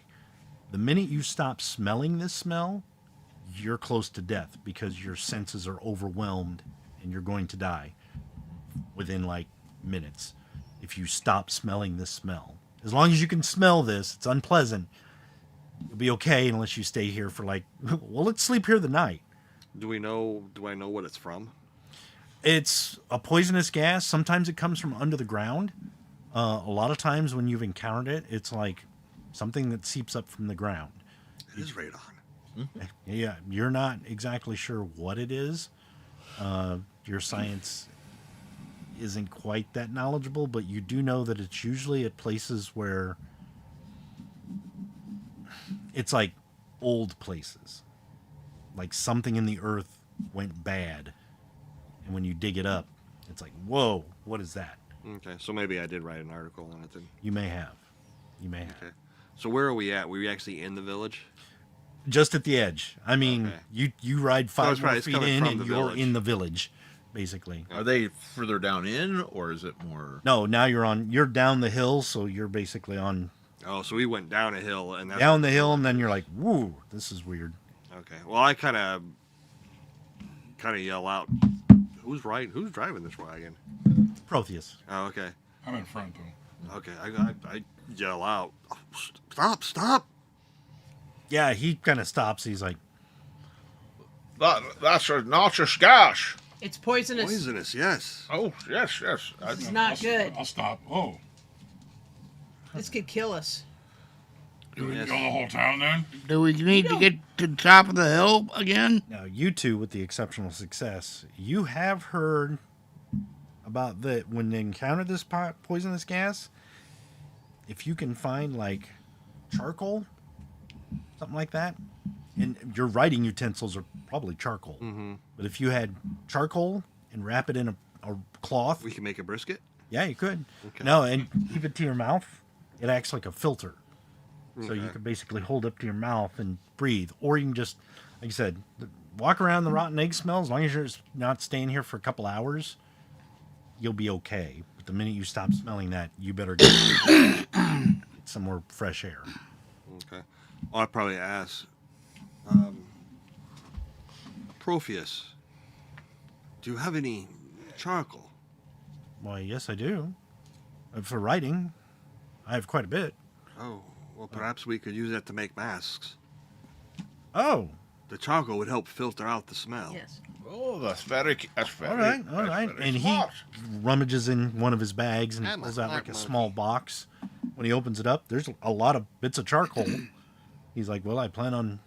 The minute you stop smelling this smell, you're close to death because your senses are overwhelmed and you're going to die within like minutes if you stop smelling this smell. As long as you can smell this, it's unpleasant. You'll be okay unless you stay here for like, well, let's sleep here the night. Do I know what it's from? It's a poisonous gas. Sometimes it comes from under the ground. A lot of times when you've encountered it, it's like something that seeps up from the ground. It is radon. Yeah, you're not exactly sure what it is. Your science isn't quite that knowledgeable, but you do know that it's usually at places where it's like old places. Like something in the earth went bad. And when you dig it up, it's like, whoa, what is that? Okay, so maybe I did write an article on it then. You may have. Okay. So where are we at? Were we actually in the village? Just at the edge. I mean, Okay. you ride it's 5 more right, it's feet coming in from and the you're village. in the village, basically. Are they further down in, or is it more... No, now you're down the hill, so you're basically on Oh, so we went down a hill and that's down the hill, and then you're like, woo, this is weird. Okay. Well, I kind of yell out, "Who's driving this wagon?" Protheus. Oh, okay. I'm in front, though. Okay. I yell out, "Oh, stop!" Yeah, he kind of stops. He's like, That's a noxious gas. It's poisonous. Poisonous, yes. Oh, yes. It's not good. I'll stop. Oh. This could kill us. Do we Yes. kill the whole town then? Do we need to get to the top of the hill again? now you two with the exceptional success, you have heard about when they encounter this poisonous gas, if you can find like charcoal, something like that, and your writing utensils are probably charcoal. Mm-hmm. But if you had charcoal and wrap it in a cloth, We can make a brisket. yeah, you could. Okay. No, and keep it to your mouth. It acts like a filter. So you Okay. can basically hold up to your mouth and breathe. Or you can just, like I said, walk around the rotten egg smell. As long as you're not staying here for a couple hours, you'll be okay. But the minute you stop smelling that, you better get some more fresh air. Okay. I'll probably ask, Protheus, do you have any charcoal? Why, yes, I do. For writing, I have quite a bit. Oh, well, perhaps we could use that to make masks. Oh, The charcoal would help filter out the smell. Yes. Oh, that's very. All right. And he rummages in one of his bags and I'm a pulls out smart like a monkey. small box. When he opens it up, there's a lot of bits of charcoal. He's like, well, I plan on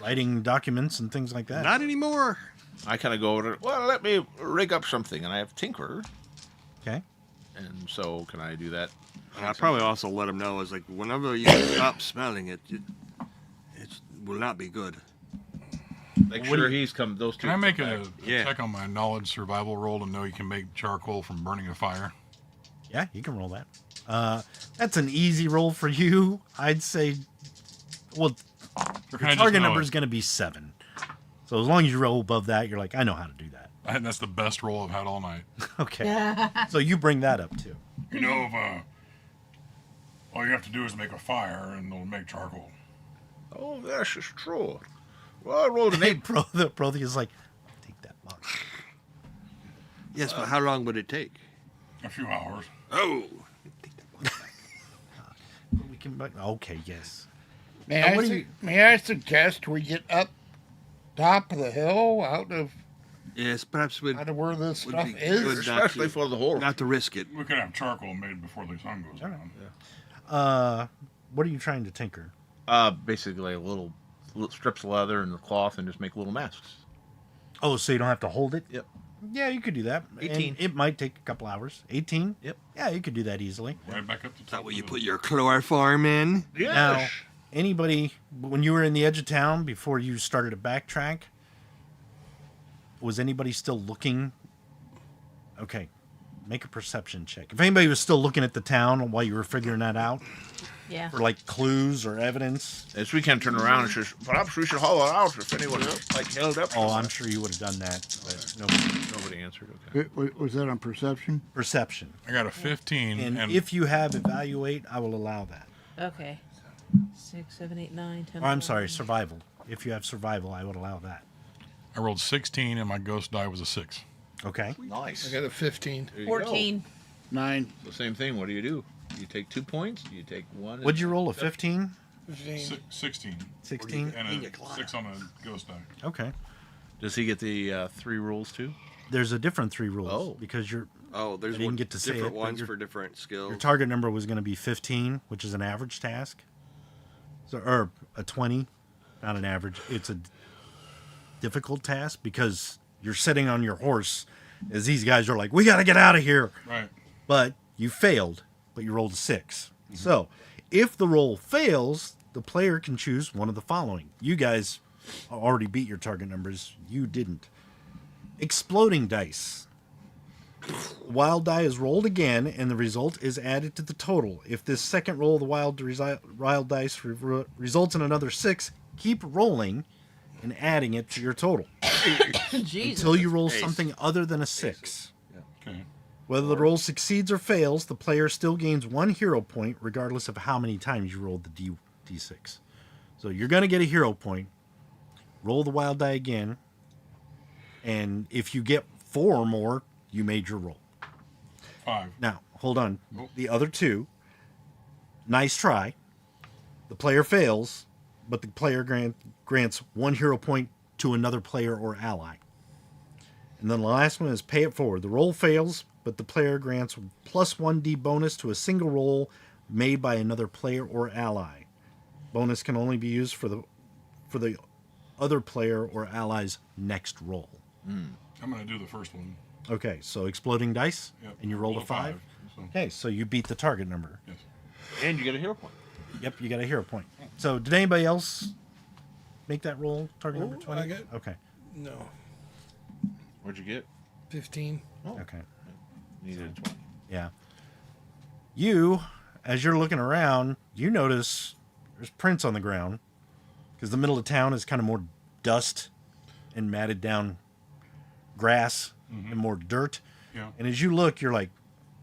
writing documents and things like that. Not anymore. I kind of go over. Well, let me rig up something, and I have Tinkerer, Okay. and so can I do that? And I'd probably also let him know is like whenever you stop smelling it, it will not be good. Make sure he's come. Those two. Can I make come a back. Yeah. check on my knowledge survival roll to know you can make charcoal from burning a fire? Yeah, you can roll that. That's an easy roll for you. I'd say, well, Or your can I just target know number it? is going to be 7. So as long as you roll above that, you're like, I know how to do that. I think that's the best roll I've had all night. Okay. So you bring that up too. You know, if all you have to do is make a fire and it'll make charcoal. Oh, this is true. Well, I rolled an Hey, 8. Protheus is like, take that box. Yes, but how long would it take? A few hours. Oh. We can. Okay. Yes. May what I, do you- may I suggest we get up top of the hill out of Yes, perhaps where this would stuff be is? good not Especially to, for the horse. not to risk it. We could have charcoal made before the sun goes down. What are you trying to tinker? Basically, little strips of leather and the cloth, and just make little masks. Oh, so you don't have to hold it? Yep. Yeah, you could do that. 18. And it might take a couple hours. 18? Yep. Yeah, you could do that easily. Right back up to Is that top where you of put the- your chloroform in? Yes. Now, anybody, when you were in the edge of town before you started to backtrack, was anybody still looking? Okay, make a perception check. If anybody was still looking at the town while you were figuring that out, Yeah. for like clues or evidence. As we can turn around and says, perhaps we should haul it out if anyone like held up. Oh, I'm sure you would have done that, but no Nobody answered. Okay. Was that on perception? perception. I got a 15, And and if you have evaluate, I will allow that. Okay. 6, 7, 8, 9, 10. Or I'm sorry, survival. If you have survival, I would allow that. I rolled 16, and my ghost die was a 6. Okay. Nice. I got a 15. There you go. 14. 9. The same thing. What do? You take 2 points. You take 1. Would you roll a 15? 15. 16. 16? And a 6 on a ghost die. Okay. Does he get the 3 rolls too? There's a different 3 rules Oh. because Oh, there's I didn't one, get to say different it, but ones you're- for different skills. your target number was going to be 15, which is an average task. So, or a 20, not an average. It's a difficult task because you're sitting on your horse as these guys are like, we got to get out of here. Right. But you failed, but you rolled a 6. So if the roll fails, the player can choose one of the following. You guys already beat your target numbers. You didn't. Exploding dice. Wild die is rolled again, and the result is added to the total. If this second roll of the wild dice results in another 6, keep rolling and adding it to your total Jesus. until you roll Ace. something other than a 6. Okay. Whether the roll succeeds or fails, the player still gains 1 hero point, regardless of how many times you rolled the D6. So you're going to get a hero point. Roll the wild die again. And if you get 4 or more, you made your roll. 5. Now, hold on. Nope. The other 2, nice try. The player fails, but the player grants 1 hero point to another player or ally. And then the last one is pay it forward. The roll fails, but the player grants plus 1d bonus to a single roll made by another player or ally. Bonus can only be used for the other player or ally's next roll. I'm going to do the first one. Okay, so exploding dice, Yep. and you rolled a 5. So, Okay, so you beat the target number. yes. And you get a hero point. Yep, you got a hero point. So did anybody else make that roll? Target number 20? I got- Okay. No. What'd you get? 15. Okay. Needed 20. Yeah. You, as you're looking around, you notice there's prints on the ground because the middle of town is kind of more dust and matted down grass and more dirt. Yeah. And as you look, you're like,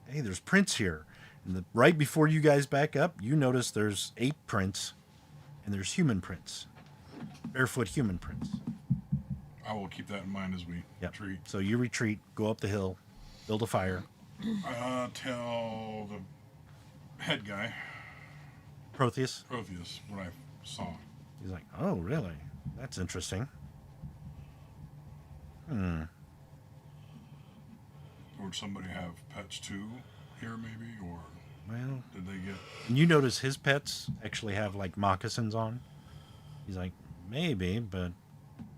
hey, there's prints here. And right before you guys back up, you notice there's ape prints and there's human prints, barefoot human prints. I will keep that in mind as we Yep. retreat. So you retreat, go up the hill, build a fire. Tell the head guy, Protheus. Protheus, what I saw. He's like, oh, really? That's interesting. Would somebody have pets too here, maybe, or Well, did they get? and you notice his pets actually have like moccasins on. He's like, maybe, but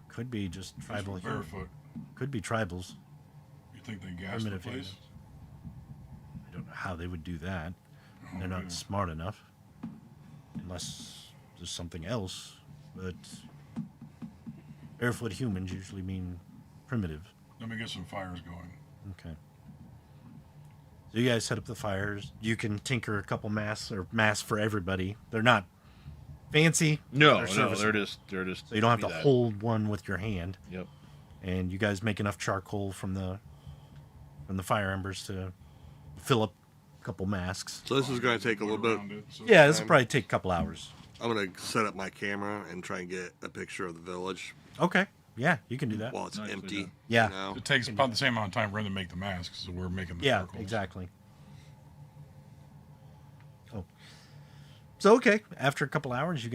could be just tribal. Barefoot. Could be tribals. You think they gassed the Primitive place? humans. I don't know how they would do that. They're yeah. not smart enough. Unless there's something else. But barefoot humans usually mean primitive. Let me get some fires going. Okay. So you guys set up the fires. You can tinker a couple masks for everybody. They're not fancy. No, serviceable. they're just. So you don't have to that. hold one with your hand. Yep. And you guys make enough charcoal from the fire embers to fill up a couple masks. So this is going to take a little bit. Around it, so Yeah, this will probably take a couple hours. I'm going to set up my camera and try and get a picture of the village Okay. Yeah, you can do that. while it's Nicely empty. done. Yeah. You know? It takes about the same amount of time for him to make the masks, so we're making the Yeah, circles. exactly. Oh. So, okay. After a couple hours, you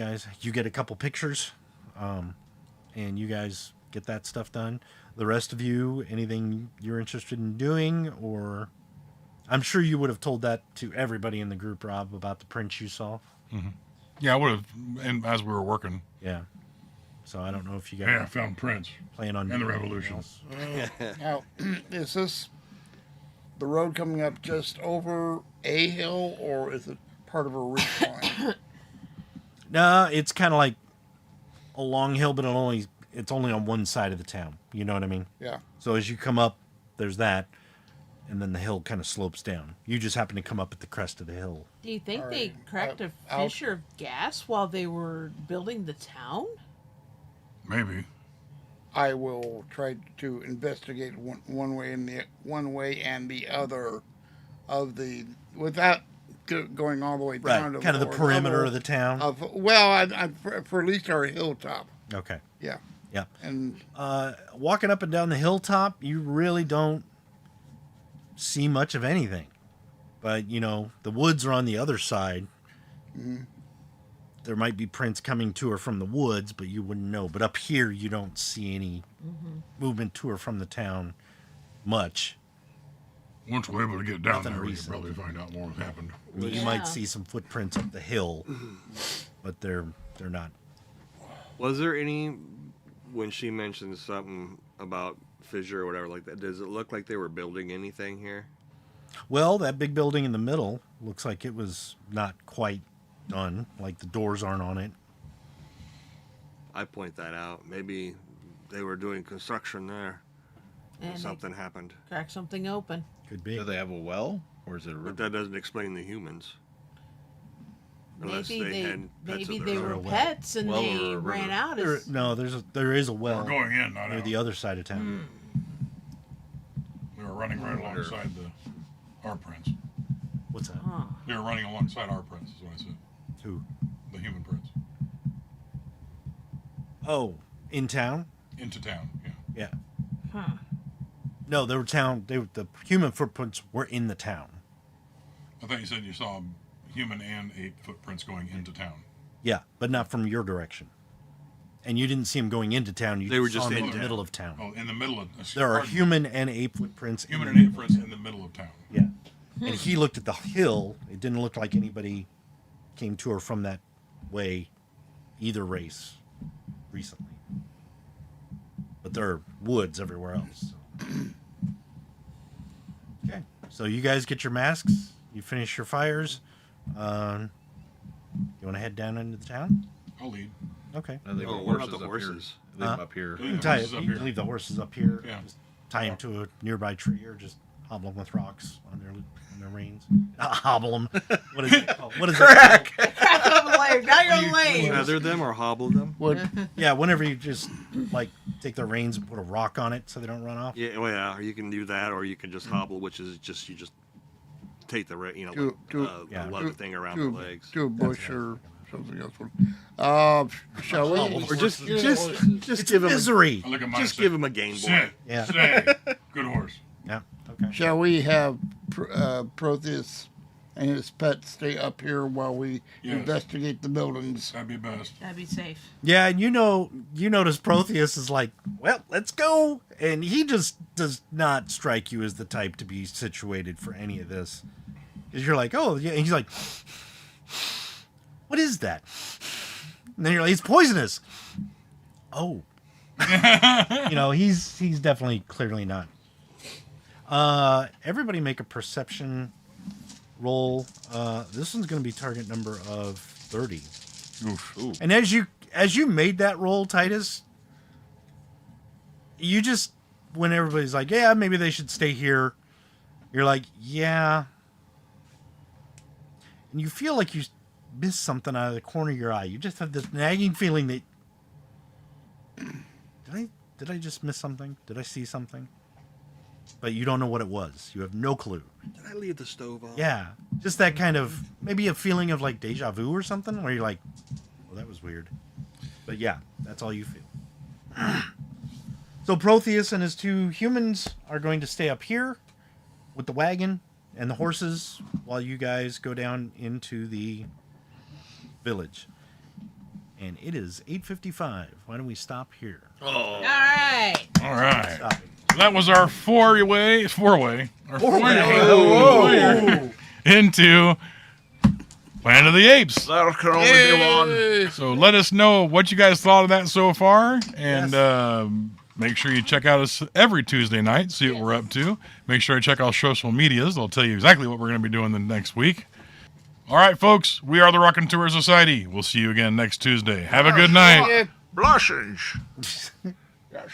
get a couple pictures, and you guys get that stuff done. The rest of you, anything you're interested in doing, or I'm sure you would have told that to everybody in the group, Rob, about the prints you saw. Yeah, I would have, and as we were working. Yeah. So I don't know if you guys Yeah, I found prints. plan on And the doing anything revolutions. else. Now, is this the road coming up just over a hill, or is it part of a ridge line? No, it's kind of like a long hill, but it's only on one side of the town. You know what I mean? Yeah. So as you come up, there's that, and then the hill kind of slopes down. You just happen to come up at the crest of the hill. Do you think All they right. cracked a I'll- fissure of gas while they were building the town? Maybe. I will try to investigate one way and the other of the without going all the way down to Kind of the lower perimeter level of the town. for at least our hilltop. Okay. Yeah. Yeah. And Walking up and down the hilltop, you really don't see much of anything. But, the woods are on the other side. Mm-hmm. There might be prints coming to or from the woods, but you wouldn't know. But up here, you don't see any movement to or from the town much. Once we're able to get down Nothing there, we can recent. probably find out more what happened. I mean, you Yeah. might see some footprints up the hill, but they're not. Was there any, when she mentioned something about Fissure or whatever like that, does it look like they were building anything here? Well, that big building in the middle looks like it was not quite done. Like the doors aren't on it. I point that out. Maybe they were doing construction there. And they Something happened. cracked something open. Could be. Do they have a well, or is it a But river? that doesn't explain the humans. Unless Maybe they had pets maybe of they their were own. well. pets and Well, they or a ran river. out. There is a We're well going in, not near out. the other side of town. We were running right alongside our prints. What's that? Huh. They were running alongside our prints, is what I said. Who? The human prints. Oh, in town? Into town, yeah. Yeah. Huh. No, they were the human footprints were in the town. I thought you said you saw human and ape footprints going into town. Yeah, but not from your direction. And you didn't see them going into town. You They were saw just them in in the town. middle of town. Oh, in the middle of... There are pardon, human and ape footprints. human in and the ape prints in the middle of town. Yeah. And he looked at the hill. It didn't look like anybody came to or from that way, either race, recently. But there are woods everywhere else. Okay. So you guys get your masks. You finish your fires. You want to head down into the town? I'll lead. Okay. No, leave Oh, the what about horses the up horses? Here. Leave them up here. Leave You can the tie horses it, up you can here. leave the horses up here. Yeah. Just tie them to a nearby tree or just hobble them with rocks on their reins. Hobble them. What is it called? What is it called? Crack them lame. Now you're lame. Feather them or hobble them? would Yeah, whenever you just like take their reins and put a rock on it so they don't run off. Yeah, well, yeah. You can do that, or you can just hobble, which is just you just take the Yeah. the leather thing around the legs. to a bush or something else. Shall we? Or just It's give him misery. I look at mine just and give say, him a Game Boy. Sit. Yeah. Stay. Good horse. Yeah. Okay. Shall we have Protheus and his pet stay up here while we Yes. investigate the buildings. That'd be best. That'd be safe. Yeah, and you notice Protheus is like, well, let's go. And he just does not strike you as the type to be situated for any of this. Because you're like, oh, yeah. And he's like, what is that? And then you're like, it's poisonous. Oh. He's definitely clearly not. Everybody make a perception roll. This one's going to be target number of 30. Oof. Ooh. And as you made that roll, Titus, you just, when everybody's like, yeah, maybe they should stay here, you're like, yeah. And you feel like you missed something out of the corner of your eye. You just have this nagging feeling that, did I just miss something? Did I see something? But you don't know what it was. You have no clue. Did I leave the stove on? Yeah. Just that kind of, maybe a feeling of like deja vu or something, where you're like, well, that was weird. But yeah, that's all you feel. So Protheus and his 2 humans are going to stay up here with the wagon and the horses while you guys go down into the village. And it is 8:55. Why don't we stop here? All right. All right. Stop it. So that was our four-way into Planet of the Apes. There can only be one. So let us know what you guys thought of that so far, and make sure you check out us every Tuesday night, see what we're up to. Make sure to check out social medias. They'll tell you exactly what we're going to be doing the next week. All right, folks, we are the Raconteur Society. We'll see you again next Tuesday. Have a good night. Blessings. Yes, yes, yes.